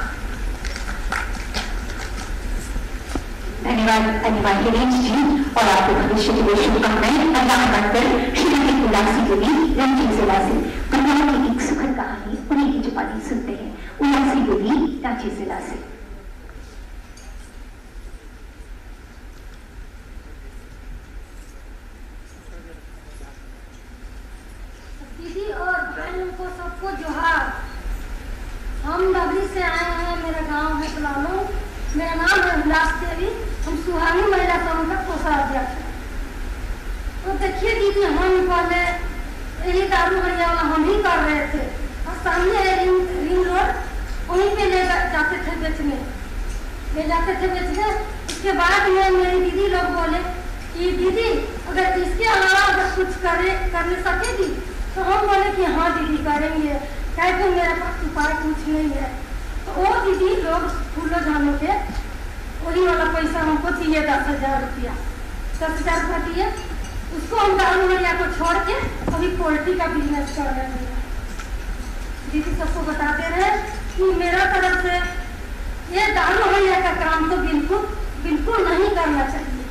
धन्यवाद अनिमा हेरेज जी और आपको भविष्य के लिए शुभकामनाएं। अल्लाह बनकर श्रीमती उल्लासी देवी रंजी जिला से बदलाव की एक सुखद कहानी उन्हीं की जुबानी सुनते हैं। उल्लासी देवी रांची जिला से। दीदी और बहनों को सबको जोहार। हम डबरी से आए हैं, मेरा गांव है पुलानो, मेरा नाम है उल्लास देवी, हम सुहानी महिला समूह का कोषाध्यक्ष हैं। तो देखिए दीदी, हम पहले यही दारू हरिया वाला हम ही कर रहे थे और सामने है रिंग रोड, वहीं पे ले जाते थे बेचने। उसके बाद में मेरी दीदी लोग बोले कि दीदी अगर इसके अलावा अगर कुछ करने सकेगी तो हम बोले कि हाँ दीदी करेंगे, क्या तो मेरे पास उपाय कुछ नहीं है। तो वो दीदी लोग फूलों झानों के वही वाला पैसा हमको दिए 10,000 रुपया, 10,000 रुपया दिए। उसको हम दारू हरिया को छोड़ के अभी पोल्ट्री का बिजनेस कर रहे हैं। दीदी सबको बताते रहे कि मेरा तरफ से ये दारू हरिया का काम तो बिल्कुल नहीं करना चाहिए,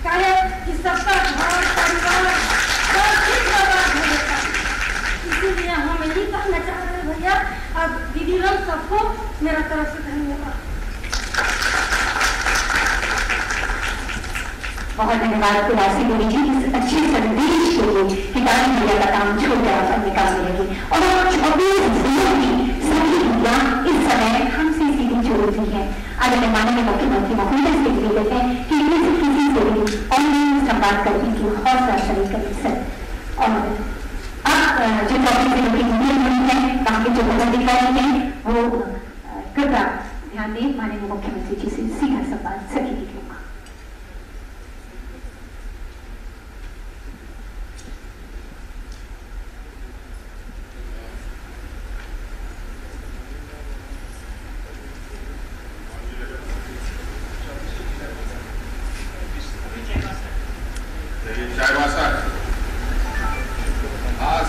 चाहे कि सबका घर परिवार सब ठीक बर्बाद हो जाता है। इसीलिए हम यही कहना चाह रहे हैं भैया और दीदी लोग सबको मेरा तरफ से धन्यवाद। बहुत धन्यवाद तुलसी देवी जी इस अच्छे संदेश के लिए कि गांधी महिला का काम छोटा निकालने लगी और 24 जिलों की सभी महिला इस समय हमसे सीधी जुड़ी हुई है। आज हमें माननीय मुख्यमंत्री महोदय से भी देते हैं कि इनमें से किसी से भी ऑनलाइन संवाद करने की हौसला शरीर करें सर। और अब जो टॉपिक से लोग है वहाँ के जो पदाधिकारी हैं वो कृपया ध्यान दें, माननीय मुख्यमंत्री जी से सीधा संवाद सभी के लोग।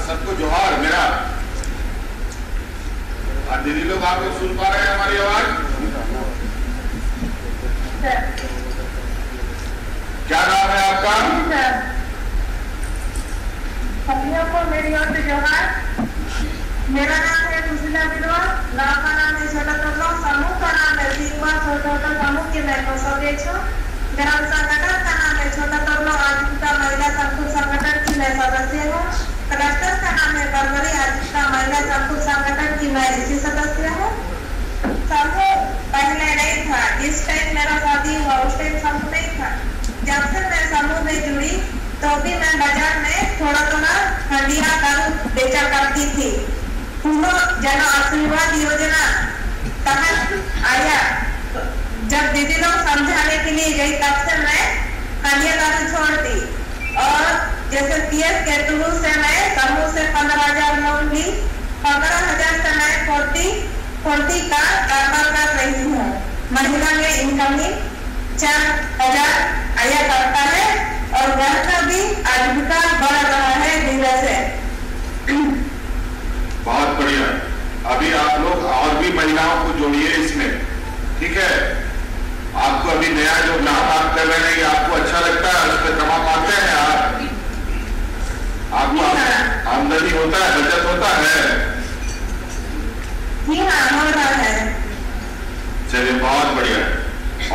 सबको जोहार मेरा। दीदी लोग आप लोग सुन पा रहे हैं हमारी आवाज? क्या नाम है आपका? सभी को मेरी ओर से जोहार। मेरा नाम है सुशीला बिरवा, गाँव का नाम है छोटा तबला, समूह का नाम है सीमा छोटा समूह के मैं सदस्य हूँ। ग्राम संगठन का नाम है छोटा तबला आजीविका महिला संकुल संगठन की मैं सदस्य हूँ। क्लस्टर का नाम है बरबरी आजीविका महिला संकुल संगठन की मैं इसी सदस्य हूँ। समूह पहले नहीं था, जिस टाइम मेरा शादी हुआ उस टाइम समूह नहीं था। जब से मैं समूह में जुड़ी तो भी मैं बाजार में थोड़ा थोड़ा हंडिया दारू बेचा करती थी। पूर्ण जन आशीर्वाद योजना तहत आया, जब दीदी लोग समझाने के लिए गई तब से मैं हंडिया दारू छोड़ दी। और जैसे पीएस के थ्रू से मैं समूह से 15,000 लोन ली, 15,000 से मैं 40 का कारोबार कर रही हूँ। महिला में इनकमिंग 4,000 आया करता है और घर का भी आजीविका बढ़ रहा है धीरे से। बहुत बढ़िया। अभी आप लोग और भी महिलाओं को जोड़िए इसमें, ठीक है? आपको अभी नया जो काम कर रहे हैं ये आपको अच्छा लगता है, उस पर कमा पाते हैं आपको आमदनी होता है, बचत होता है? जी हाँ, हो रहा है। चलिए बहुत बढ़िया।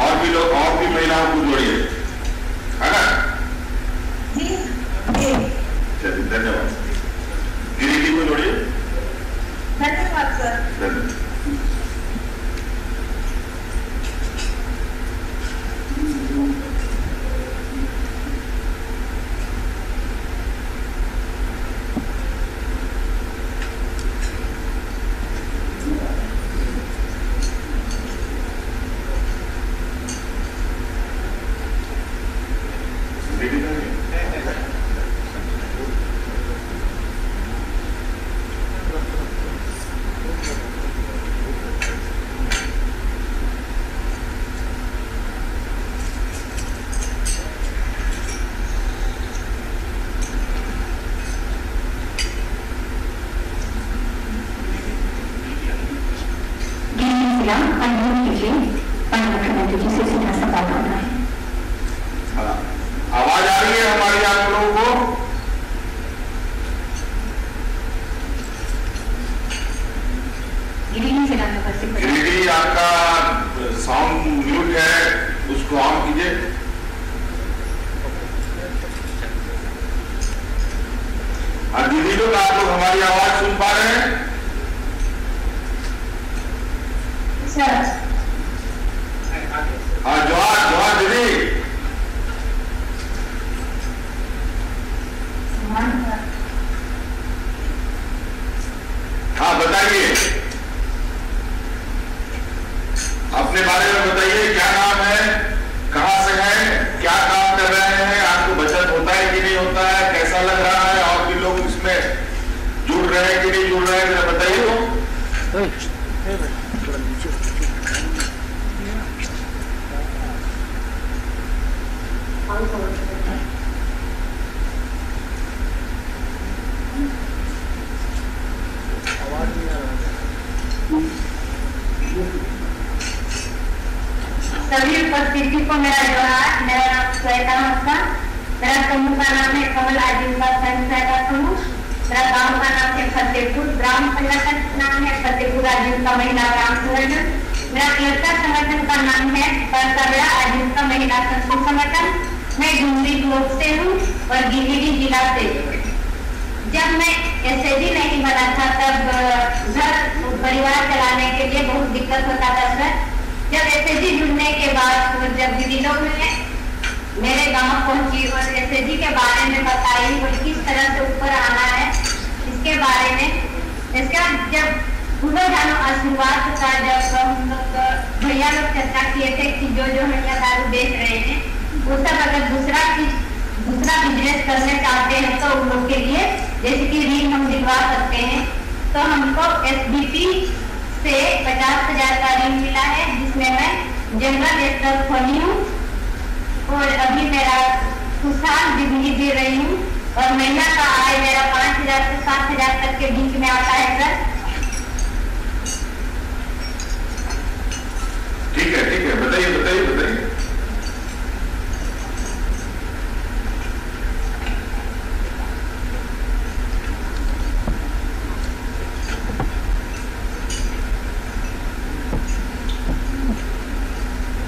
और भी लोग और भी महिलाओं को जोड़िए, है ना? जी चलिए धन्यवाद। गिरिजी को जोड़िए। धन्यवाद सर। धन्यवाद। मुख्यमंत्री जी से सीधा सवाल होना है। आवाज आ रही है हमारी आप लोगों को? गिरिडी आपका साउंड म्यूट है, उसको ऑन कीजिए। दीदी लोग आप लोग हमारी आवाज सुन पा रहे हैं? हाँ जोहार जोहार दीदी। हाँ बताइए, अपने बारे में बताइए, क्या नाम है, कहाँ से है, क्या काम कर रहे हैं, आपको बचत होता है कि नहीं होता है, कैसा लग रहा है, और भी लोग इसमें जुड़ रहे हैं कि नहीं जुड़ रहे हैं, जरा बताइए तो। सभी उपस्थिति को मेरा जोहार। मेरा नाम श्वेता हंसा, मेरा समूह का नाम है कमल आजीविका स्वयं समूह। मेरा गांव का नाम है फतेहपुर, ग्राम संगठन नाम है फतेहपुर आजीविका महिला ग्राम संगठन। मेरा क्लस्टर संगठन का नाम है परसरिया आजीविका महिला संकुल संगठन। मैं डुमरी ब्लॉक से हूँ और गिरिडीह जिला से। जब मैं एसएजी नहीं बना था तब घर परिवार चलाने के लिए बहुत दिक्कत होता था सर। जब एसएजी जुड़ने के बाद जब दीदी लोग ने मेरे गांव पहुंची और एसएजी के बारे में बताई और किस तरह से ऊपर आना है इसके बारे में, इसका जब फूलो जानो आशीर्वाद का जब हम लोग भैया लोग चर्चा किए थे कि जो भैया दारू बेच रहे हैं वो सब अगर दूसरा बिजनेस करना चाहते हैं तो उन लोग के लिए जैसे कि ऋण हम दिलवा सकते हैं। तो हमको एसबीपी से 50,000 का ऋण मिला है जिसमें मैं जनरल स्टोर खोली हूँ और अभी मेरा खुशहाल जिंदगी जी रही हूँ और महीना का आय मेरा 5,000 से 7,000 तक के बीच में आता है सर। ठीक है, बताइए।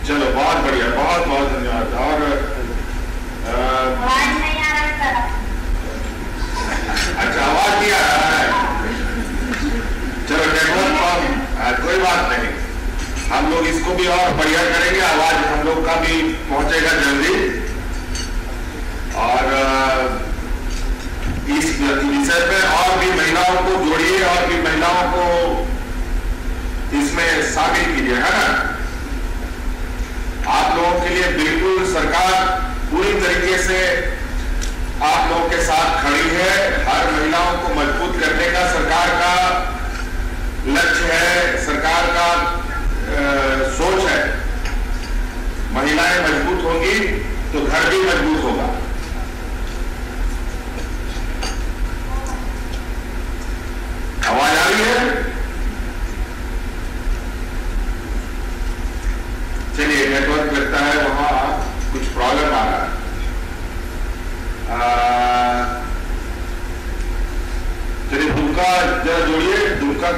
चलो बहुत बढ़िया, बहुत धन्यवाद। और आवाज नहीं आ रहा सर। अच्छा, आवाज नहीं आ रहा है। चलो नेटवर्क कोई बात नहीं, हम लोग इसको भी और बढ़िया करेंगे, आवाज हम लोग का भी पहुंचेगा जल्दी। और इस विषय पे और भी महिलाओं को जोड़िए और भी महिलाओं को इसमें शामिल कीजिए, है ना। आप लोगों के लिए बिल्कुल सरकार पूरी तरीके से आप लोगों के साथ खड़ी है। हर महिलाओं को मजबूत करने का सरकार का लक्ष्य है, सरकार का सोच है। महिलाएं मजबूत होंगी तो घर भी मजबूत होगा। आवाज आ रही है? चलिए, नेटवर्क लगता है वहां कुछ प्रॉब्लम आ रहा है। चलिए दुमका जरा जोड़िए, दुमका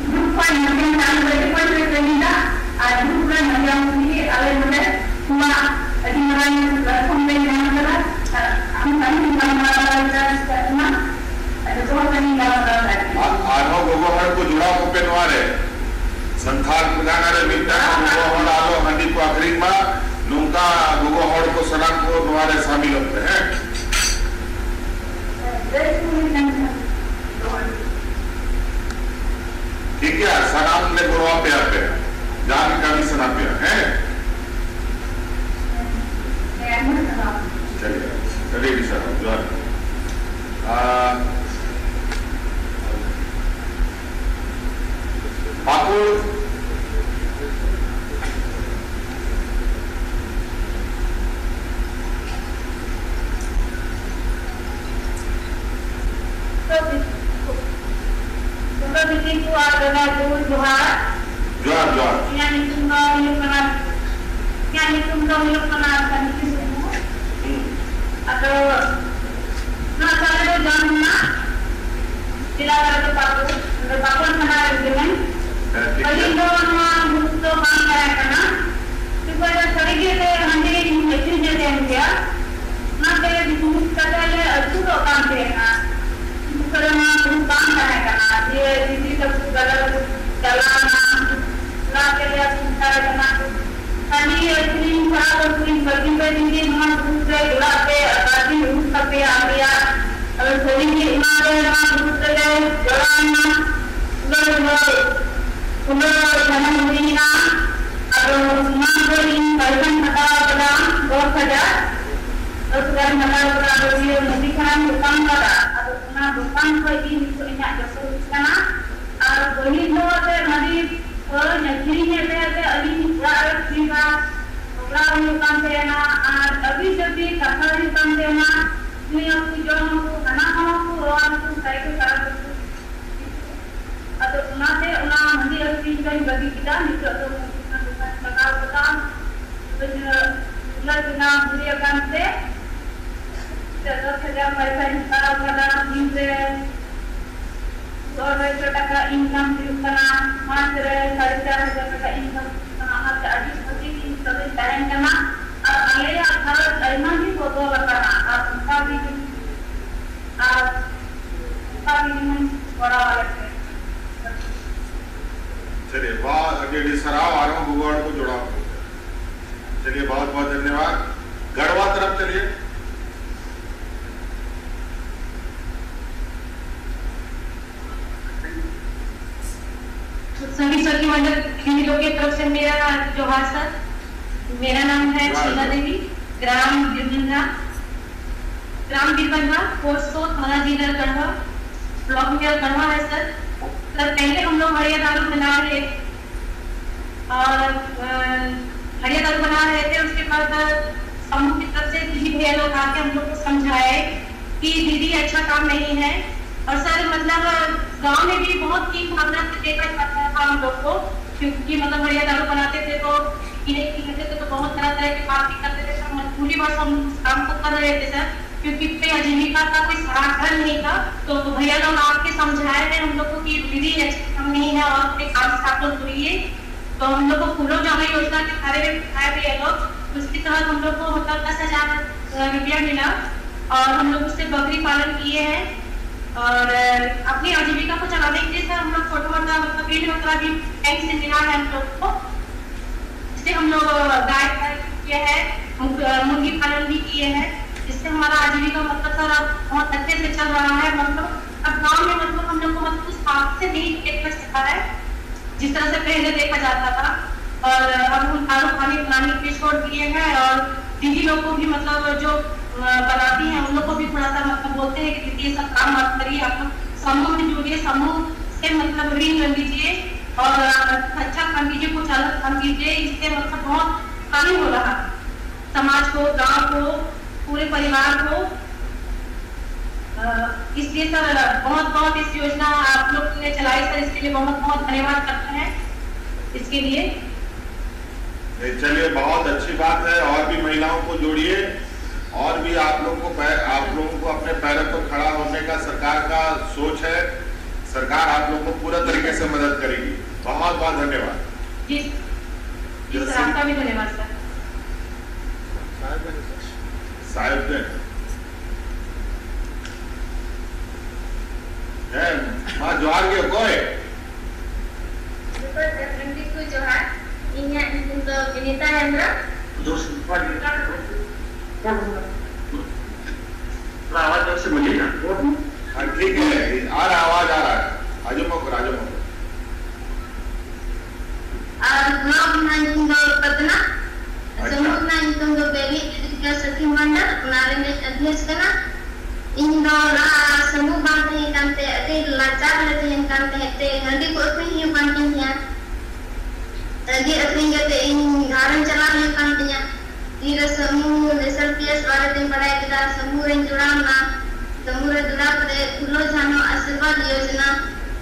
Grup संथाल प्रधान मिलता है वो हमारा आलो हंडी को आखिरी में नुंका लोगों हॉल को सलाम को तुम्हारे शामिल होते हैं। ठीक है, सलाम ने गुरुआ पे आते हैं, जान का भी सलाम पे है। चलिए चलिए सर जो पाकुड़ चलिए बहुत सराव आ रहा हूँ भूगोल को जोड़ा। चलिए बहुत बहुत धन्यवाद। गढ़वा तरफ चलिए। सभी सखी मंडल लोगों की तरफ से मेरा जोहार सर। मेरा नाम है शीला देवी, ग्राम बीरबंधा, पोस्ट थाना जिला गढ़वा, ब्लॉक मेरा गढ़वा है सर। पहले हम लोग हरिया दारू बना रहे और हरिया दारू बना रहे थे। उसके बाद समूह की तरफ से दीदी भैया लोग आके हम लोग को समझाए कि दीदी अच्छा काम नहीं है। और सर मतलब गांव में भी बहुत ठीक मात्रा से देखा जाता था हम लोग को, क्योंकि मतलब हरिया दारू बनाते थे तो पीने थे तो बहुत तरह तरह की बात करते थे। सर मजबूरी बस हम काम को कर रहे थे सर, क्योंकि पे आजीविका का कोई साधन नहीं था। तो भैया लोग आके समझाए थे हम लोग को कि दीदी अच्छा काम नहीं है और अपने काम से आप लोग जुड़िए। तो हम लोग को फूलों जामा योजना के बारे में बताया भैया लोग। उसके तहत हम लोग को मतलब 10,000 रुपया मिला और हम लोग उससे बकरी पालन किए हैं और अपनी आजीविका को चलाने के लिए सर हम लोग छोटा मोटा मतलब फील्ड वगैरह भी बैंक से मिला है हम लोग को। इससे हम लोग गाय किए हैं, मुर्गी पालन भी किए हैं, जिससे हमारा आजीविका मतलब सर अब बहुत अच्छे से चल रहा है। मतलब अब गांव में मतलब हम लोग को मतलब उस हाथ से नहीं देखा सकता है जिस तरह से पहले देखा जाता था। और अब हम दारू पानी बनाने के छोड़ दिए हैं और दीदी लोग को भी मतलब जो बनाती हैं उन लोग को भी थोड़ा सा मतलब बोलते हैं कि दीदी ये सब काम मत करिए, आप लोग समूह में जुड़िए, समूह से मतलब ऋण ले लीजिए और अच्छा काम कीजिए, कुछ अलग काम कीजिए। इससे मतलब बहुत हानि हो रहा समाज को, गांव को, पूरे परिवार को। इसलिए सर बहुत बहुत इस योजना आप लोग ने चलाई सर, इसके लिए बहुत बहुत धन्यवाद करते हैं इसके लिए। चलिए बहुत अच्छी बात है, और भी महिलाओं को जोड़िए और भी आप लोगों को अपने पैरों पर खड़ा होने का सरकार का सोच है। सरकार आप लोगों को पूरा तरीके से मदद करेगी। बहुत बहुत धन्यवाद जी सर, आपका भी धन्यवाद सर। साहिब मां जोहार के कोई Inya untuk Vinita Hendra. आवाज से बोलिए ना। ठीक है, आ रहा आवाज आ रहा है। आजो मकर। Blog na tinggal Patna. Semua na tinggal Beli ketika Sakti Mandar, narin adyas kana. Indo la semua bangte kante ate lacar lete kante ate handi ko apni hi bangte nya. Tadi apni kate in garan chala hi kante nya. Tira semua lesal pias wala tin padai kita semua ren jurana. Semua jura pada Fulo Jhano Ashirwad Yojana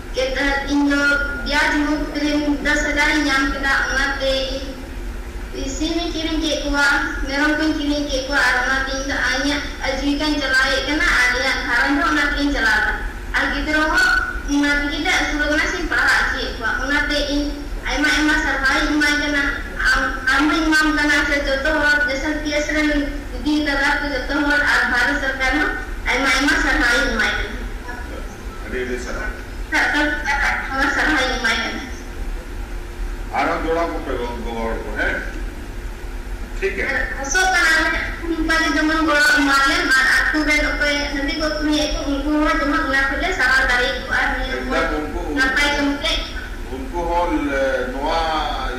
के तहत इन लोग ब्याज मुक्त ऋण 10,000 इनाम के उन्नते इसी में किरण के कुआ मेरम को किरण के कुआ उन्नते इन आया आजीविका चलाए करना आलिया कारण जो उन्नते चलाता आगितरो हो उन्नते kita सुरगना से पढ़ा अच्छी कुआ उन्नते इन आयमा सरकारी इमाम करना आम इमाम करना से जो तो और जैसे तीसरे दी तरह के जो तो और भारत सरकार में आयमा सरकारी इमाम अरे सर हमारा सरकारी इमाम आराम जोड़ा को गोवाड़ को है ठीक है सो कारण pada zaman gola kemarin aku dan apa nanti kau punya itu uनको cuma ngelakuin salah dari itu ngapai komplek उनको हो नोआ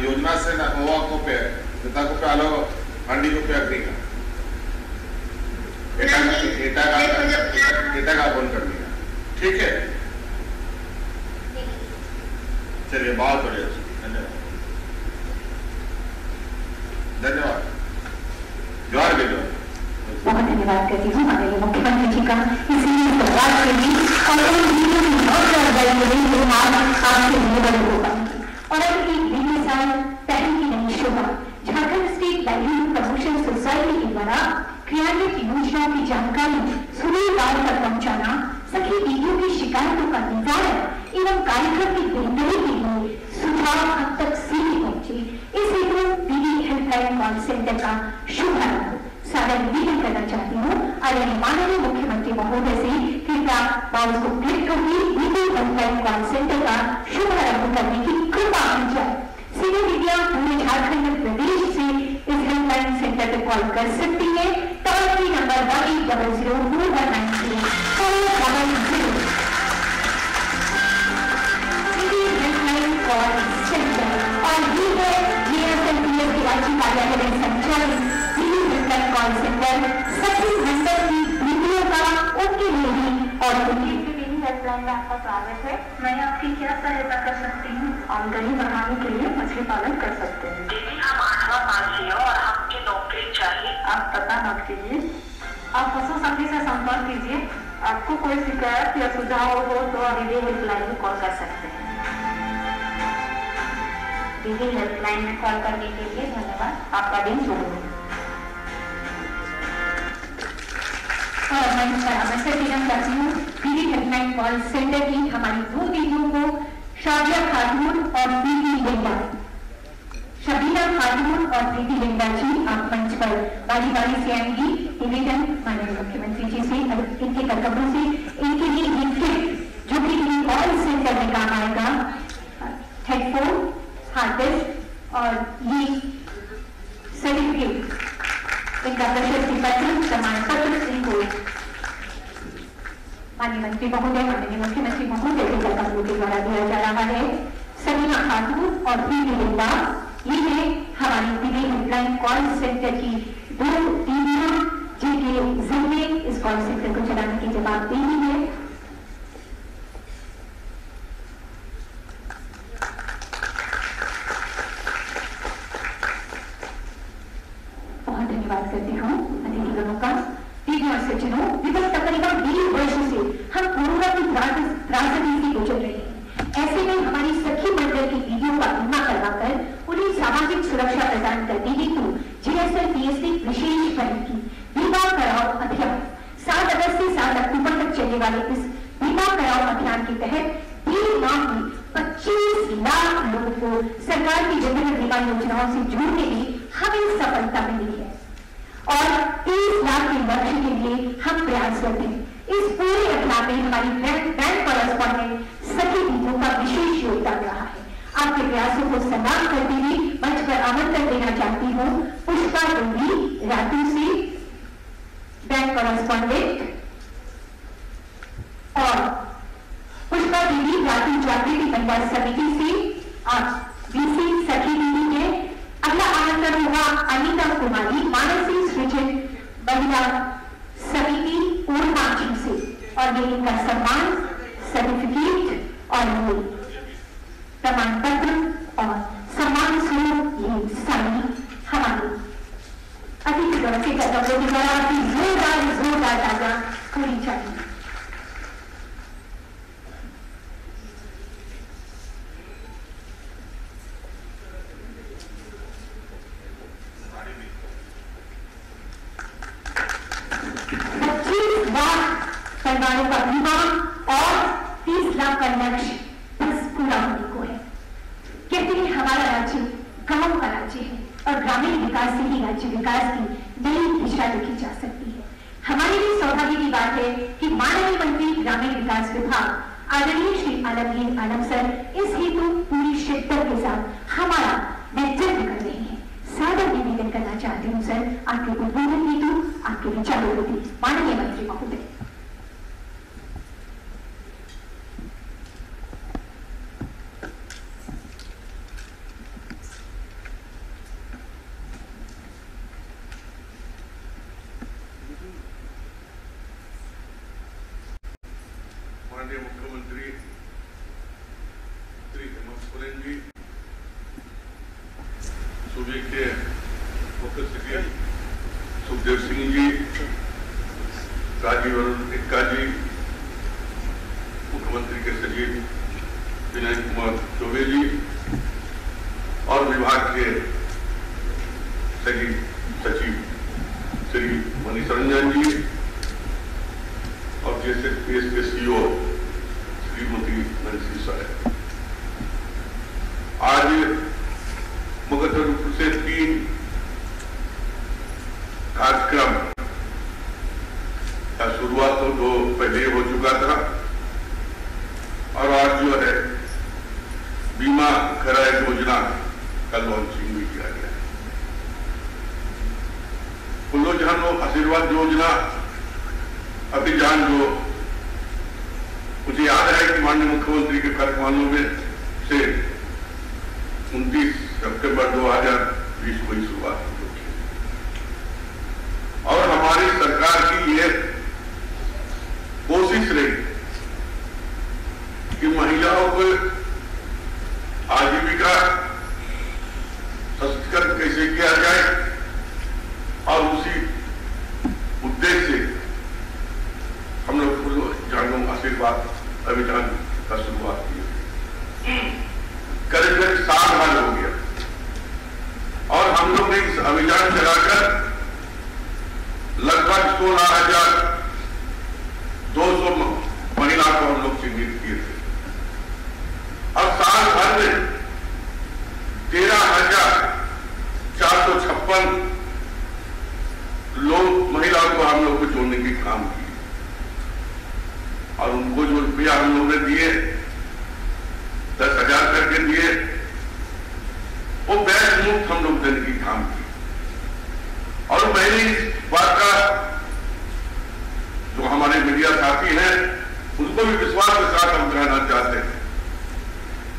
योजना से ना नोआ को पे नेता को पे आलो हंडी को पे अग्रीगा एटा का बोल कर दिया ठीक है चलिए बहुत बढ़िया धन्यवाद जोहार बेजो बहुत धन्यवाद करती हूँ माननीय मुख्यमंत्री जी का इसीलिए सरकार के लिए और आपके निवेदन होगा और अब एक बीते साल पहले की नई Shobha Jharkhand state livelihood promotion society के द्वारा क्रियान्वित योजनाओं की जानकारी सुदूर गांव तक पहुंचाना सखी दीदियों की शिकायतों का निवारण एवं कार्यक्रम की बेहतरी के लिए सुझाव अब तक सीधी पहुंचे इस हेतु दीदी हेल्पलाइन कॉल सेंटर का शुभारंभ सादर निवेदन करना चाहती हूँ आदरणीय माननीय मुख्यमंत्री महोदय से कृपया माउस को क्लिक करके दीदी हेल्पलाइन कॉल सेंटर का शुभारंभ करने की कृपा की जाए सीधी दीदियां पूरे झारखंड में प्रदेश से इस हेल्पलाइन सेंटर पर कॉल कर सकती है toll free number 1800 call centre और ये है GSLPS के राज्य कार्यालय में संचालित दीदी हेल्पलाइन कॉल सेंटर सभी मंडल की दीदियों का उनके लिए ही और उनकी दीदी हेल्पलाइन में आपका स्वागत है मैं आपकी क्या सहायता कर सकती हूँ आमदनी बढ़ाने के लिए मछली पालन कर सकते हैं दीदी हम 8वां पास हैं और हमकी नौकरी चाहिए आप पता मत कीजिए आप पशु सखी से संपर्क कीजिए आपको कोई शिकायत या सुझाव हो तो दीदी हेल्पलाइन में कॉल कर सकते हैं दीदी हेल्पलाइन में कॉल करने के लिए धन्यवाद आपका दिन शुभ हो और मैं मैसेज देना चाहती हूँ दीदी हेल्पलाइन कॉल सेंटर की हमारी दो दीदियों को शाबिया खातून और प्रीति लेंडा शबीना खातून और प्रीति लेंडा जी आप मंच पर बारी बारी से आएंगी निवेदन माननीय मुख्यमंत्री जी से इनके कर्तव्यों से इनके लिए गिफ्ट जो कि कॉल सेंटर में काम आएगा हेडफोन हार्ड डिस्क और ये सर्टिफिकेट इनका प्रशस्ति पत्र प्रमाण पत्र इनको माननीय मंत्री महोदय माननीय मुख्यमंत्री महोदय के कर्तव्यों के द्वारा दिया जा रहा है समीना खातून और प्रीति लेंडा ये है हमारी दीदी हेल्पलाइन कॉल सेंटर की दो दीदियां जिनके जिम्मे इस कॉल सेंटर को चलाने की जवाबदेही है धन्यवाद करती हूँ अतिथिगणों का दीदियों और सज्जनों विगत तकरीबन 20 वर्षों से हम कोरोना की त्रासदी से गुजर रहे हैं ऐसे में हमारी सखी मंडल की दीदियों का बीमा करवाकर उन्हें सामाजिक सुरक्षा प्रदान करने हेतु GSLPS ने विशेष पहल की बीमा कराओ अभियान 7 अगस्त से 7 अक्टूबर तक चलने वाले इस बीमा कराओ अभियान के तहत 1 माह में 25 लाख लोगों को सरकार की विभिन्न बीमा योजनाओं से जोड़ने में हमें सफलता मिली है और 30 लाख के लक्ष्य के लिए हम प्रयासरत हैं इस पूरे अभियान में हमारी बैंक कॉरेस्पॉन्डेंट सखी दीदियों का विशेष योगदान रहा है आपके प्रयासों को सलाम करते हुए मंच पर आमंत्रण देना चाहती हूँ पुष्पा डोंगरी रातू से, बैंक कॉरेस्पॉन्डेंट, और पुष्पा दीदी रातू जागृति परिवार समिति से और बीसी सखी दीदी के। अगला आमंत्रण होगा अनिता कुमारी मानसी सृजन महिला समिति पूर्वांचल से, और ये इनका सम्मान सर्टिफिकेट और ये प्रमाण पत्र और सम्मान स्वरूप ये साड़ी हमारी अतिथि गण से कदमों के द्वारा आपकी जोरदार ताजा होनी चाहिए। परिवारों का बीमा और 30 लाख का लक्ष्य बस पूरा होने को है। कहते हैं हमारा राज्य गांव का राज्य है और ग्रामीण विकास से ही राज्य विकास की नई दिशा देखी जा सकती है। हमारे लिए सौभाग्य की बात है कि माननीय मंत्री ग्रामीण विकास विभाग आदरणीय श्री आलमगीर आलम सर इस हेतु पूरी शिद्दत के साथ हमारा नेतृत्व कर रहे हैं। सादर निवेदन करना चाहती हूँ सर, आपके उद्बोधन हेतु, आपके विचारों हेतु माननीय मंत्री महोदय। माननीय मुख्यमंत्री श्री हेमंत सोरेन जी, सूबे के मुख्य सचिव सुखदेव सिंह जी, राजीव अरुण टिक्का जी, मुख्यमंत्री के सचिव विनय कुमार चौबे जी और विभाग के सचिव श्री मनीष रंजन जी और JSS के CEO श्रीमती नरसी साहब। आज मुकद्दर रूप से 3 कार्यक्रम का शुरुआत तो 2 पहले हो चुका था और आज जो है बीमा किराया योजना का लॉन्चिंग भी किया गया है। फूलो झानो आशीर्वाद योजना अभियान जो मुझे याद है कि माननीय मुख्यमंत्री के कार्यक्रमों में से 29 सितंबर 2020 को ही शुरुआत हुई और हमारी सरकार की ये कोशिश रही कि महिलाओं को आजीविका सशक्तिकरण कैसे किया जाए और उसी उद्देश्य से हम लोग जानो आशीर्वाद अभियान का शुरुआत की। करीब 1 साल भर हो गया और हम लोग ने इस अभियान चलाकर लगभग 16,200 महिलाओं को हम लोग चिन्हित किए थे और साल भर में 13,456 लोग महिलाओं को हम लोग को जोड़ने की काम की और उनको जो रुपया हम लोगों ने दिए 10,000 करके दिए वो बैंक मुक्त हम लोग देने की काम की। और मैंने इस बात का जो हमारे मीडिया साथी हैं उनको भी विश्वास के साथ हम कहना चाहते हैं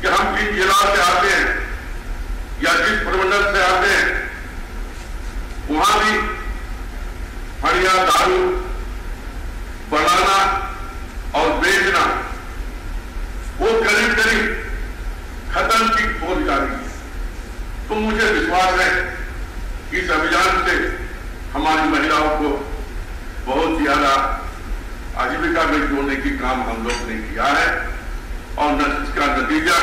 कि हम जिन जिला से आते हैं या जिस प्रमंडल से आते हैं वहां भी हड़िया दारू बनाना और बेचना वो करीब खत्म की हो जा रही है। तो मुझे विश्वास है कि इस अभियान से हमारी महिलाओं को बहुत ज्यादा आजीविका में जोड़ने की काम हम लोग ने किया है और इसका नतीजा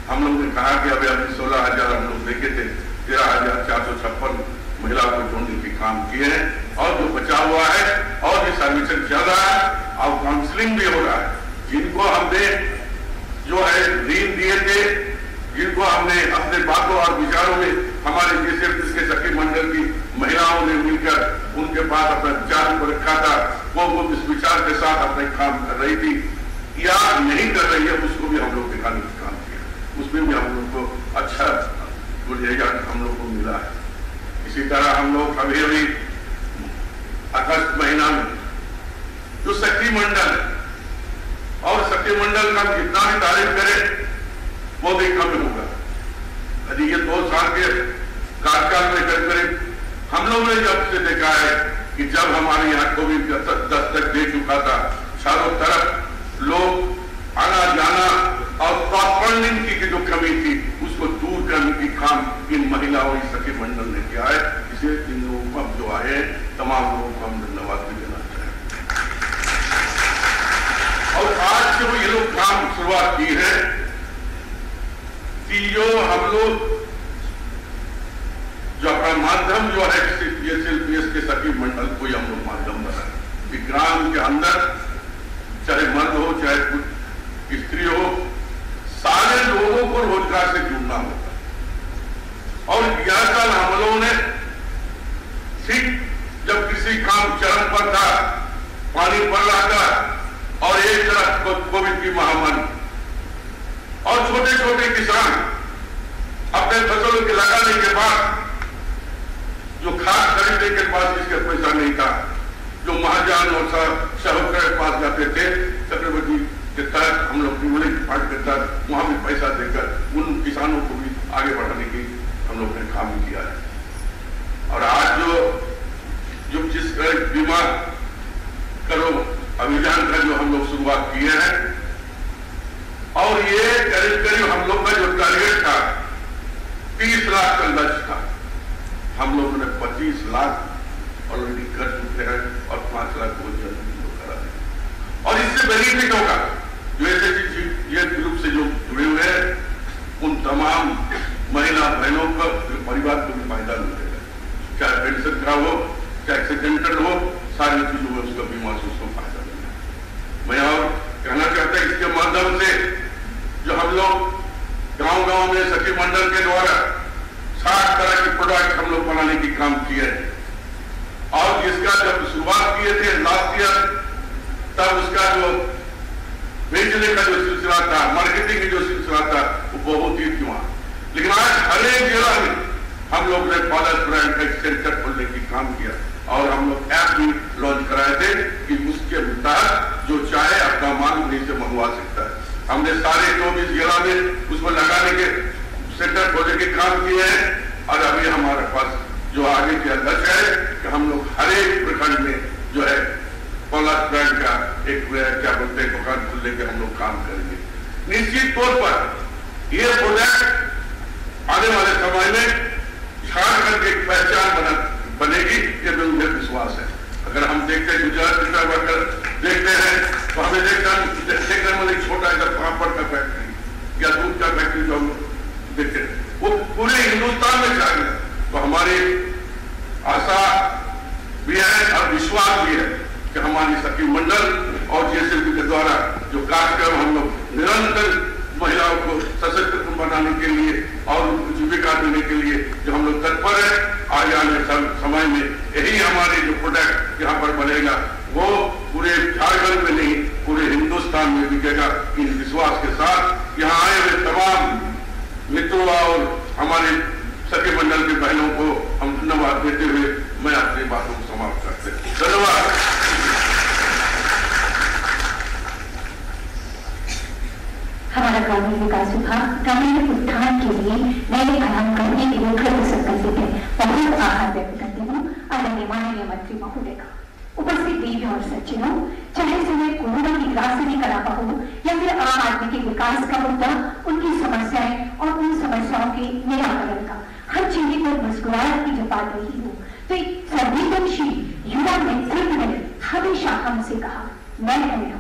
हम लोग ने कहा कि अभी 16,000 हम लोग देखे थे 13,456 महिलाओं को जोड़ने के काम किए हैं और जो बचा हुआ है और भी सर्वेक्षण चल रहा है और काउंसलिंग भी हो रहा है। जिनको हमने जो है ऋण दिए थे, जिनको हमने अपने बातों और विचारों में हमारे JSS के सखी मंडल की महिलाओं ने मिलकर उनके पास अपना विचार को रखा था, वो इस विचार के साथ अपने काम कर रही थी या नहीं कर रही है उसको भी हम लोग दिखाने का काम किया। उसमें भी हम लोग को अच्छा रिजल्ट हम लोग को मिला है। इसी तरह हम लोग अभी अभी अगस्त महीना में जो सखी मंडल और सखी मंडल का जितना भी तारीफ करे वो भी कम होगा। यदि ये 2 साल के कार्यकाल में करीब हम लोगों ने जब से देखा है कि जब हमारे यहाँ कोविड दस्तक दे चुका था, चारों तरफ लोग आना जाना और प्रॉपर्लिंग की जो कमी थी उसको दूर करने की काम इन महिलाओं इस सखी मंडल ने किया है। इसे इन लोगों को जो आए तमाम लोगों को हम धन्यवाद भी देना चाहेंगे। और आज जो ये लोग काम शुरुआत की है कि जो हम लोग जो अपना माध्यम जो है के सखी मंडल को हम लोग माध्यम बनाए कि ग्राम के अंदर चाहे मर्द हो चाहे स्त्री हो, सारे लोगों को रोजगार से जुड़ना होगा। और 11 साल हम लोगों ने ठीक जब किसी काम चरम पर था, पानी पड़ रहा था और एक तरफ कोविड की महामारी और छोटे छोटे किसान अपने फसलों के लगाने के बाद जो खाद खरीदने के पास जिसके पैसा नहीं था, जो महाजन और साहूकार के पास जाते थे, चक्रवर्ती के तहत हम लोग पार्ट के तहत वहां भी पैसा देकर उन किसानों को भी आगे बढ़ाने की हम लोग ने काम किया है। और आज जो जिस बीमा करो अभियान का जो हम लोग शुरुआत किए हैं और ये करीब करीब हम लोग का जो टारगेट था 30 लाख का लक्ष्य था, हम लोगों ने 25 लाख ऑलरेडी कर चुके हैं और 5 लाख बहुत जल्दी करा देंगे। और इससे बेनिफिट होगा जो ऐसे ग्रुप से जो जुड़े हुए हैं उन तमाम महिला बहनों का परिवार को भी फायदा मिलेगा, चाहे पेंशन का हो चाहे एक्सीडेंटल हो, सारी चीजों में उसका बीमा से उसको फायदा मिलेगा। मैं और कहना चाहता हूं इसके माध्यम से जो हम लोग गांव-गांव में सखी मंडल के द्वारा 60 तरह के प्रोडक्ट हम लोग बनाने की काम किए हैं और जिसका जब शुरुआत किए थे लास्ट ईयर, तब उसका जो बेचने का जो सिलसिला था, मार्केटिंग का जो सिलसिला था वो बहुत ही धीमा। लेकिन आज हर एक जिला में हम लोग ने पायलट ब्रांड का सेंटर खोलने की काम किया और हम लोग ऐप भी लॉन्च कराए थे कि उसके तहत जो चाहे अपना माल वहीं से मंगवा सकता है। हमने सारे 24 जिला में उसको लगाने के सेंटर खोलने के काम किए हैं और अभी हमारे पास जो आगे के लक्ष्य है कि हम लोग हर एक प्रखंड में जो है पॉलर ब्रांड का एक क्या बोलते हैं दुकान खोलने के हम लोग काम करेंगे। निश्चित तौर पर ये प्रोडक्ट आने वाले समय में झारखंड की पहचान बनेगी, ये मुझे विश्वास है। अगर हम देखते हैं गुजरात देखते हैं तो हमें देखने में छोटा सा पापड़ का फैक्ट्री या दूध का फैक्ट्री जो हम देखते हैं वो पूरे हिंदुस्तान में चाहिए। तो हमारी आशा भी है और विश्वास भी है कि हमारी सखी मंडल और जेसीबी के द्वारा जो कार्यक्रम हम लोग निरंतर महिलाओं को सशक्त बनाने के लिए और उनको जीविका देने के लिए जो हम लोग तत्पर है, आगे आने समय में यही हमारे जो प्रोडक्ट यहाँ पर बनेगा वो पूरे झारखंड में नहीं पूरे हिंदुस्तान में बिकेगा। इन विश्वास के साथ यहाँ आए हुए तमाम मित्रों और हमारे सखी मंडल के बहनों को हम धन्यवाद देते हुए मैं अपनी बातों को समाप्त करते हैं। धन्यवाद। हमारा ग्रामीण विकास विभाग ग्रामीण उत्थान के लिए नए काम करने के लिए कृत संकल्पित है। बहुत आभार व्यक्त करती हूँ आदरणीय माननीय मंत्री महोदय का। उपस्थित देवियों और सज्जनों, चाहे समय कोरोना की ग्रासरी कलापा हो या फिर आम आदमी के विकास का मुद्दा, उनकी समस्याएं और उन समस्याओं के निराकरण का हर चेहरे पर मुस्कुराहट की जपा रही हो, तो एक संवेदनशील युवा नेतृत्व ने हमेशा हमसे कहा मैं हूं।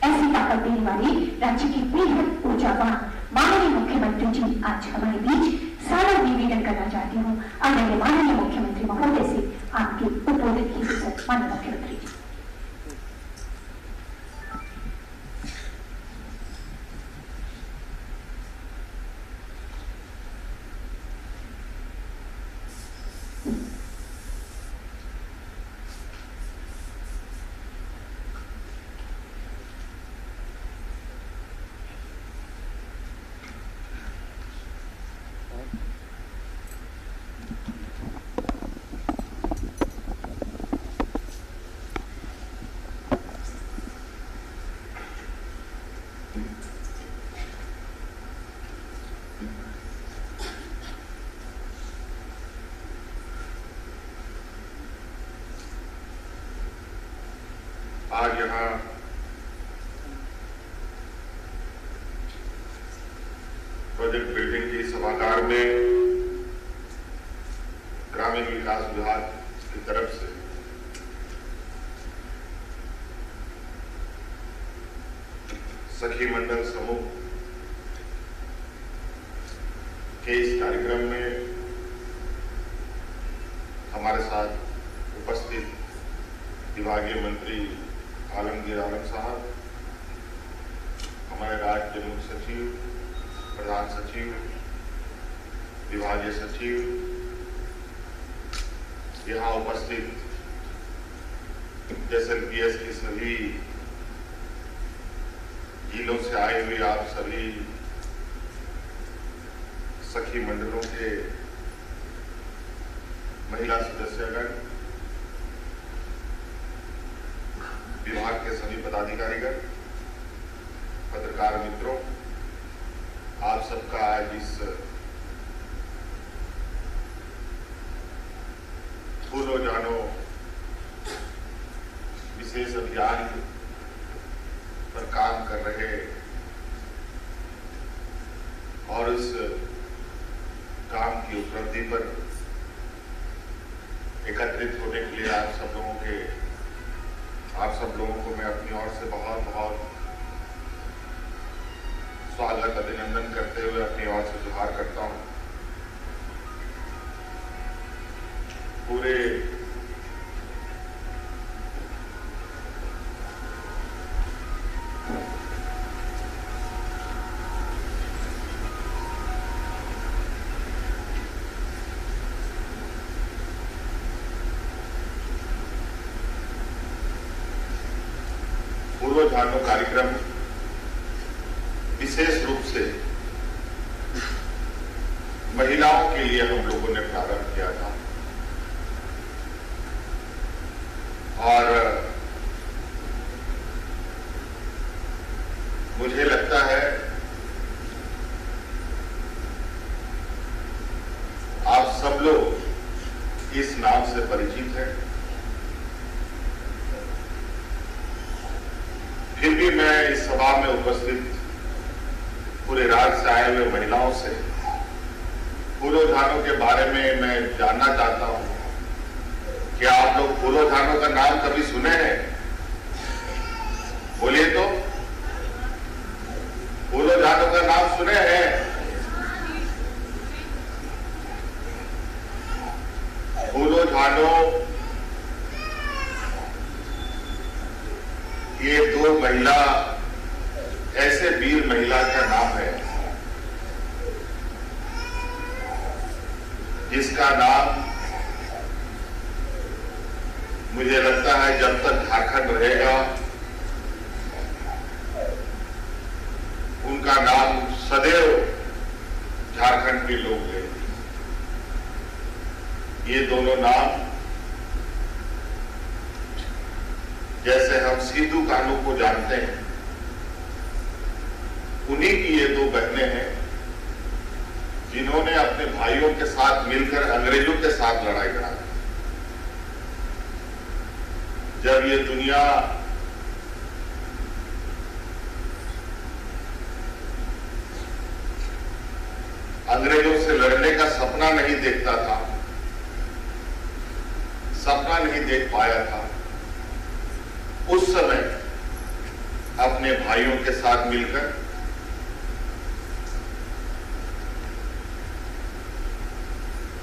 ऐसी ताकत देने वाली राज्य की बेहद ऊर्जावान माननीय मुख्यमंत्री जी आज हमारे बीच सारा निवेदन करना चाहती हूँ आदरणीय माननीय मुख्यमंत्री महोदय से आपके उद्बोधन की फुर्सत। माननीय मुख्यमंत्री जी। आज यहाँ प्रोजेक्ट बिल्डिंग की सभागार में ग्रामीण विकास विभाग की तरफ से सखी मंडल समूह के इस कार्यक्रम में हमारे साथ उपस्थित विभागीय मंत्री आलमगीर आलम साहब, हमारे राज्य के मुख्य सचिव, प्रधान सचिव, विभागीय सचिव, यहाँ उपस्थित जैसलमेर की सभी जिलों से आए हुए आप सभी सखी मंडलों के महिला सदस्यगण, विभाग के सभी पदाधिकारीगण, पत्रकार मित्रों, आप सबका आज इस फूलो जानो विशेष अभियान पर काम कर रहे और इस काम की उपलब्धि पर एकत्रित होने के लिए आप सब लोगों को मैं अपनी ओर से बहुत बहुत स्वागत अभिनंदन करते हुए अपनी ओर से जोहार करता हूं। पूरे पूर्व जानो कार्यक्रम विशेष रूप से महिलाओं के लिए हम लोगों ने प्रारंभ किया था और मुझे लगता है आप सब लोग इस नाम से परिचित हैं। फिर भी मैं इस सभा में उपस्थित पूरे राज्य से आए हुए महिलाओं से फूलो झानो के बारे में मैं जानना चाहता हूं कि आप लोग फूलो झानो का नाम कभी सुने हैं? बोलिए तो, फूलो झानो का नाम सुने हैं? फूलो झानो ये दो महिला, ऐसे वीर महिला का नाम है जिसका नाम मुझे लगता है जब तक झारखंड रहेगा उनका नाम सदैव झारखंड के लोग लेंगे। ये दोनों नाम, जैसे हम सीधू कानू को जानते हैं, उन्हीं की ये दो बहनें हैं जिन्होंने अपने भाइयों के साथ मिलकर अंग्रेजों के साथ लड़ाई लड़ा। जब ये दुनिया अंग्रेजों से लड़ने का सपना नहीं देखता था, सपना नहीं देख पाया था, उस समय अपने भाइयों के साथ मिलकर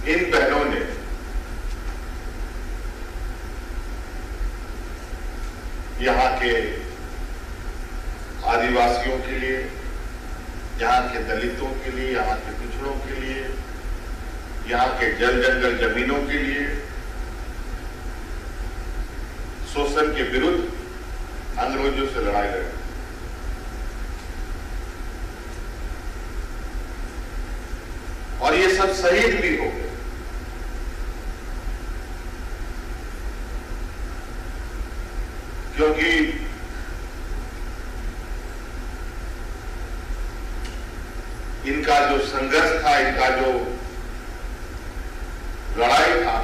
इन बहनों ने यहाँ के आदिवासियों के लिए, यहाँ के दलितों के लिए, यहाँ के पिछड़ों के लिए, यहाँ के जल जंगल जमीनों के लिए शोषण के विरुद्ध अंग्रेजों से लड़ाई लड़ी। और ये सब शहीद भी हो गए। क्योंकि इनका जो संघर्ष था, इनका जो लड़ाई था,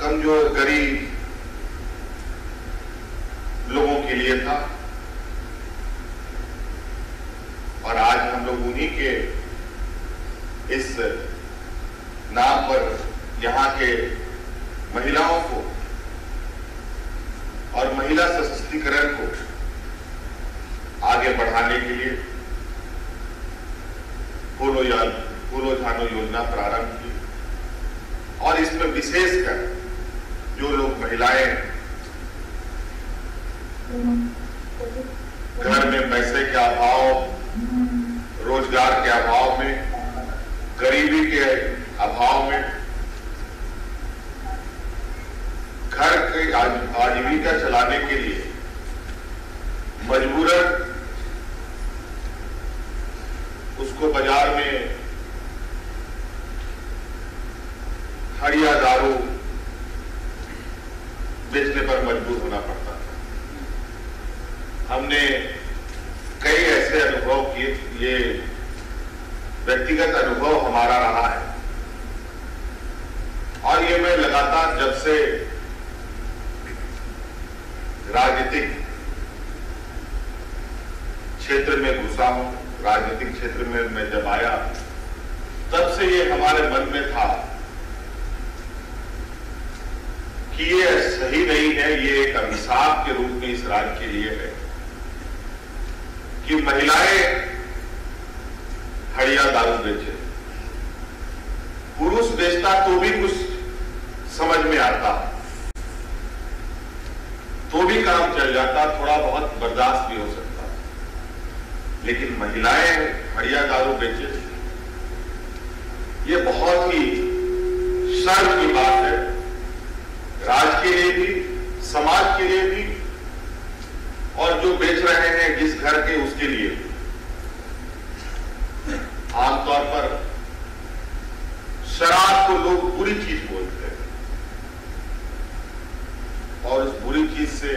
कमजोर गरीब लोगों के लिए था। और आज हम लोग उन्हीं के इस नाम पर यहाँ के महिलाओं को और महिला सशक्तिकरण को आगे बढ़ाने के लिए फूलो झानो योजना प्रारंभ की। और इसमें विशेषकर जो लोग महिलाएं घर में पैसे के अभाव, रोजगार के अभाव में, गरीबी के अभाव में घर की आजीविका चलाने के लिए मजबूरन उसको बाजार में हड़िया दारू बेचने पर मजबूर होना पड़ता था। हमने कई ऐसे अनुभव किए, ये व्यक्तिगत अनुभव हमारा रहा है। और ये मैं लगातार जब से राजनीतिक क्षेत्र में घुसा हूं, राजनीतिक क्षेत्र में मैं जब आया, तब से ये हमारे मन में था कि ये सही नहीं है, ये एक अभिशाप के रूप में इस राज्य के लिए है कि महिलाएं हड़िया दारू बेचे। पुरुष बेचता तो भी कुछ समझ में आता, तो भी काम चल जाता, थोड़ा बहुत बर्दाश्त भी हो सकता, लेकिन महिलाएं हड़िया दारू बेचे, ये बहुत ही शर्म की बात है, राज्य के लिए भी, समाज के लिए भी, और जो बेच रहे हैं जिस घर के उसके लिए। आमतौर पर शराब को लोग बुरी चीज बोलते हैं और उस बुरी चीज से,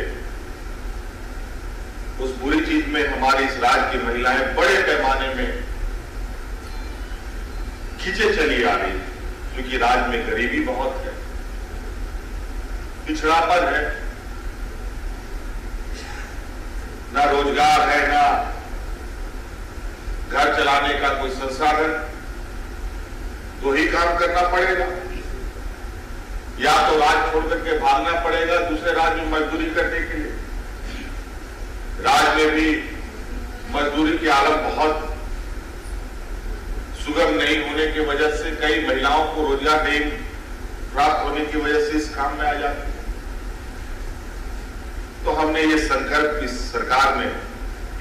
उस बुरी चीज में हमारी इस राज्य की महिलाएं बड़े पैमाने में खींचे चली आ रही, क्योंकि राज्य में गरीबी बहुत है, पिछड़ापन है, ना रोजगार है, ना घर चलाने का कोई संसाधन, तो ही काम करना पड़ेगा, या तो राज्य छोड़ करके भागना पड़ेगा दूसरे राज्य में मजदूरी करने के लिए। राज्य में भी मजदूरी की हालत बहुत सुगम नहीं होने की वजह से कई महिलाओं को रोजगार नहीं प्राप्त होने की वजह से इस काम में आ जाती है। तो हमने ये संकल्प इस सरकार में,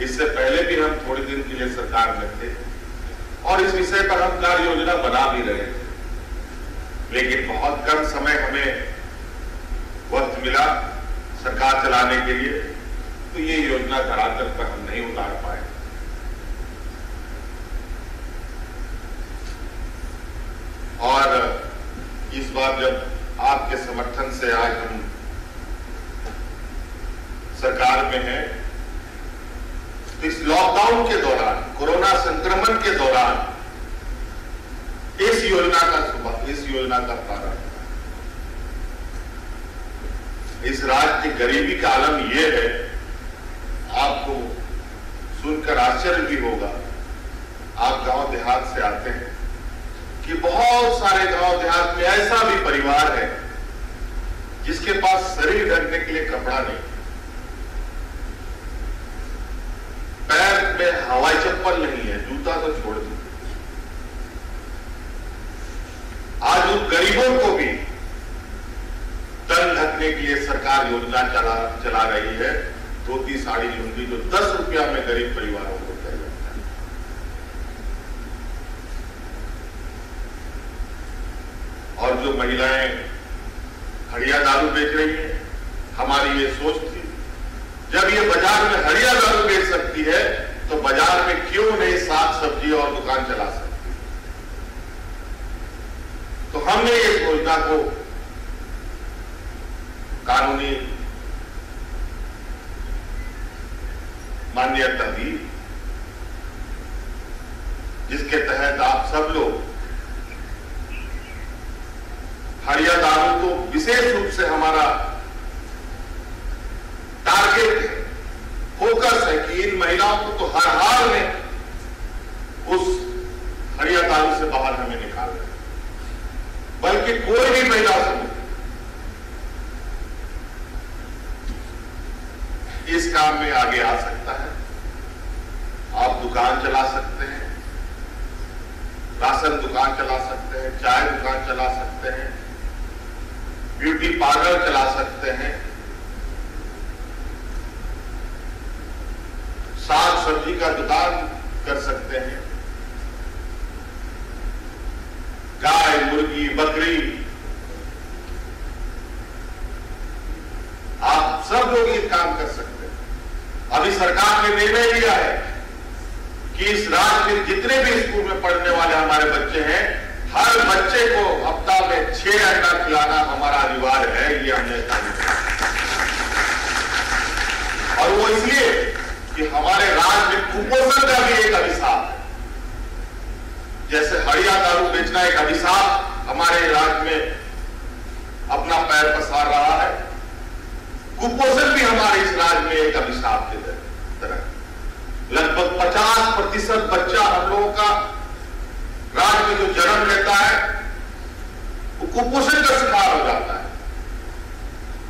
इससे पहले भी हम थोड़े दिन के लिए सरकार में थे और इस विषय पर हम कार्य योजना बना भी रहे थे, लेकिन बहुत कम समय हमें वक्त मिला सरकार चलाने के लिए, तो ये योजना धरातल पर हम नहीं उतार पाए। और इस बार जब आपके समर्थन से आज हम सरकार में हैं, तो इस लॉकडाउन के दौरान, कोरोना संक्रमण के दौरान इस योजना का प्रारंभ, इस राज्य की गरीबी का आलम यह है, आपको सुनकर आश्चर्य भी होगा, आप गांव देहात से आते हैं, कि बहुत सारे गांव देहात में ऐसा भी परिवार है जिसके पास शरीर ढकने के लिए कपड़ा नहीं, पैर में हवाई चप्पल नहीं है, जूता तो छोड़ दो। आज उन गरीबों को भी तन ढकने के लिए सरकार योजना चला रही है, धोती साड़ी लुंगी, जो 10 रुपया में गरीब परिवारों को दिया जाता है। और जो महिलाएं हड़िया दारू बेच रही हैं, हमारी ये सोच थी, जब ये बाजार में हड़िया दारू बेच सकती है तो बाजार में क्यों नहीं साग सब्जी और दुकान चला सकती। तो हमने इस योजना को कानूनी मान्यता दी जिसके तहत आप सब लोग हरिया दारू को विशेष रूप से हमारा टारगेट है, फोकस है कि इन महिलाओं को तो हर हाल में उस हरिया दारू से बाहर हमें निकालना है, बल्कि कोई भी महिला समूह इस काम में आगे आ सकता है। आप दुकान चला सकते हैं, राशन दुकान चला सकते हैं, चाय दुकान चला सकते हैं, ब्यूटी पार्लर चला सकते हैं, साग सब्जी का दुकान कर सकते हैं, गाय मुर्गी बकरी, आप सब लोग ये काम कर सकते हैं। अभी सरकार ने निर्णय लिया है कि इस राज्य के जितने भी स्कूल में पढ़ने वाले हमारे बच्चे हैं, हर बच्चे को हफ्ता में 6 अंडा खिलाना हमारा अनिवार्य है। ये हमने तय किया और वो इसलिए कि हमारे राज्य में कुपोषण का भी एक अभिशाप है। जैसे हरिया दारू बेचना एक अभिशाप हमारे राज्य में अपना पैर पसार रहा है, कुपोषण भी हमारे इस राज्य में एक अभिशाप की तरह। लगभग 50% बच्चा हम लोगों का राज्य में जो जन्म लेता है वो कुपोषण का शिकार हो जाता है।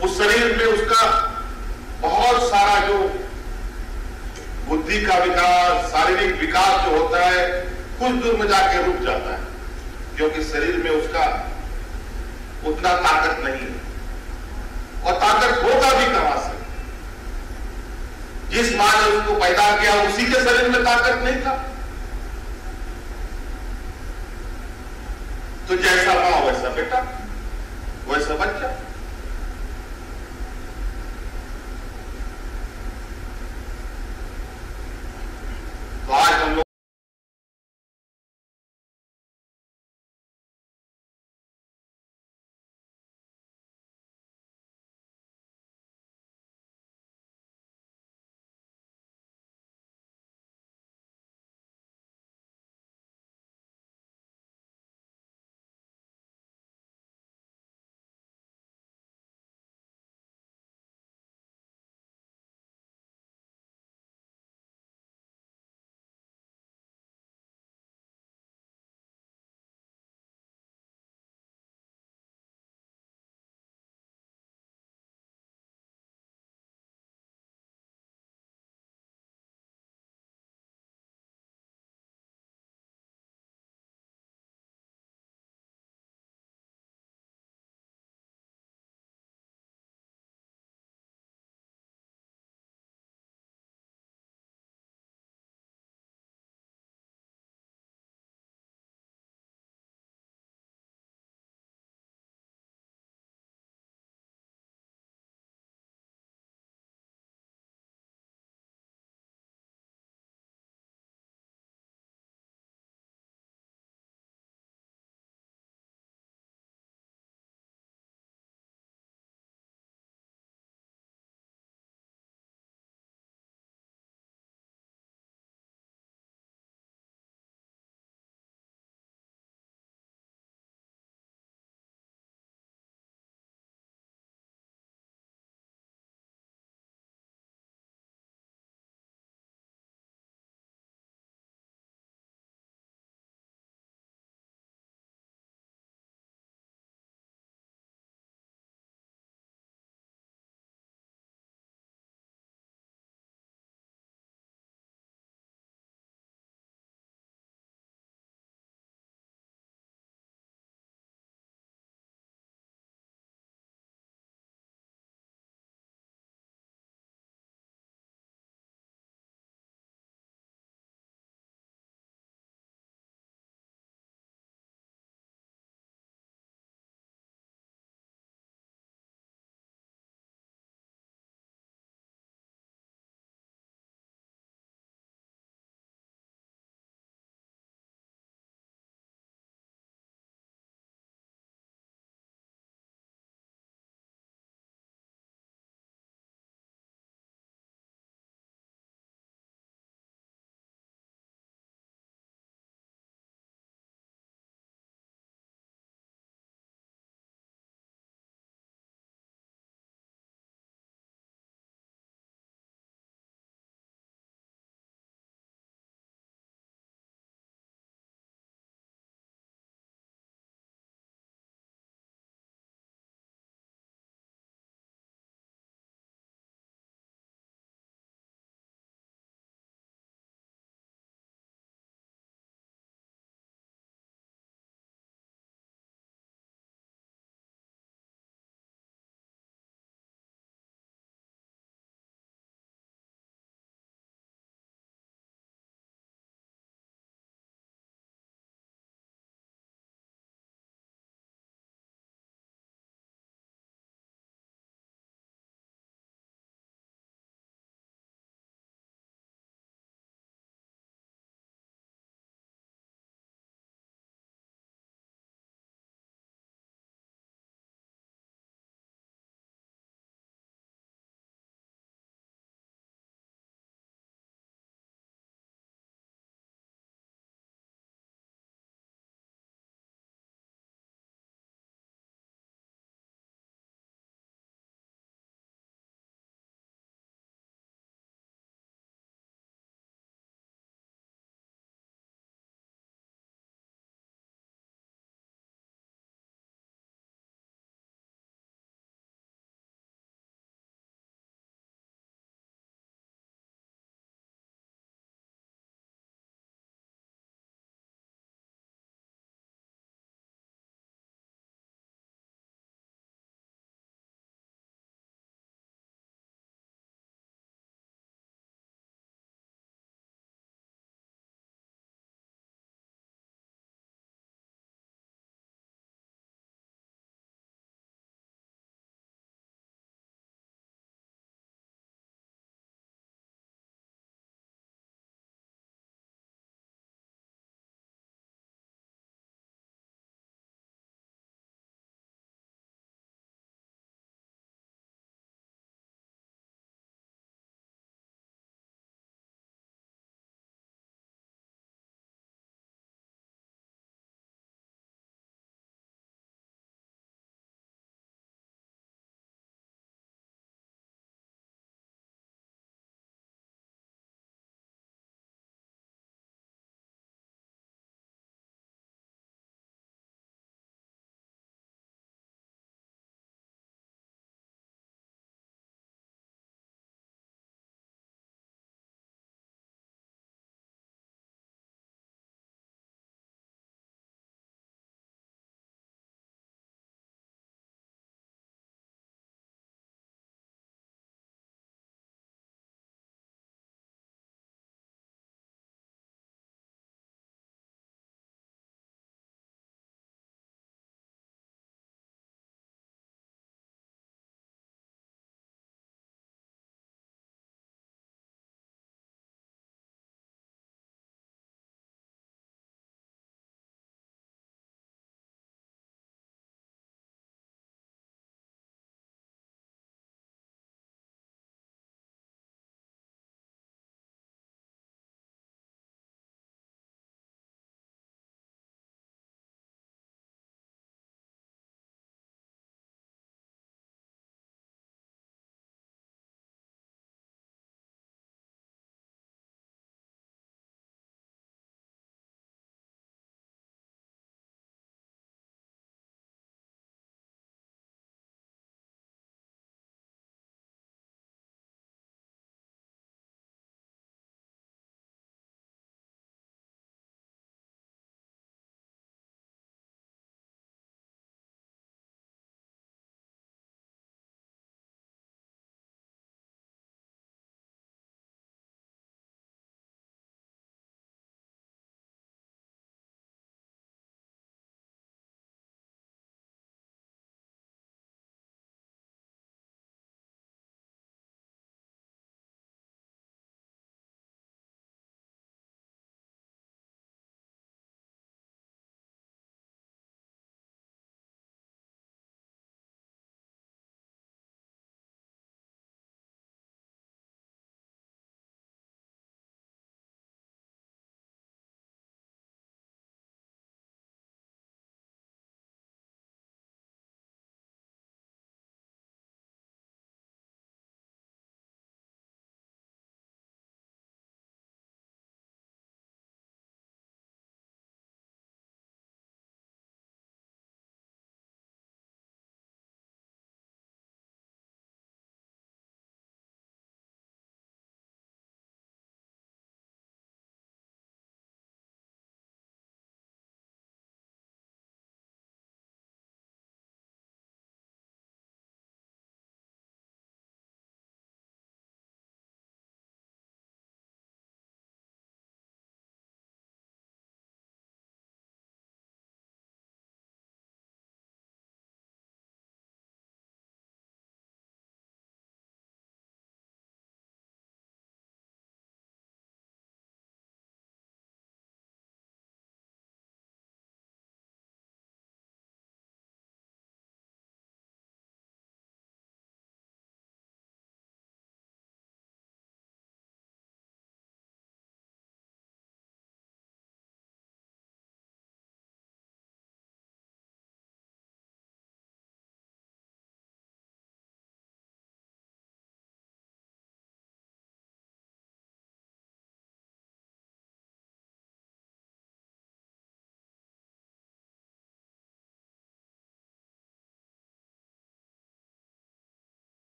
उस शरीर में उसका बहुत सारा जो बुद्धि का विकास, शारीरिक विकास जो होता है, कुछ दूर में जाके रुक जाता है, क्योंकि शरीर में उसका उतना ताकत नहीं है और ताकत होगा भी कहां से। जिस मां ने उसको पैदा किया उसी के शरीर में ताकत नहीं था। तो जैसा मां वैसा बेटा, वैसा बच्चा। तो आज हम लोग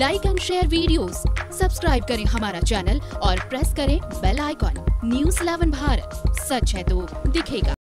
like and share videos, subscribe करें हमारा चैनल और प्रेस करें बेल आइकॉन। News 11 भारत, सच है तो दिखेगा।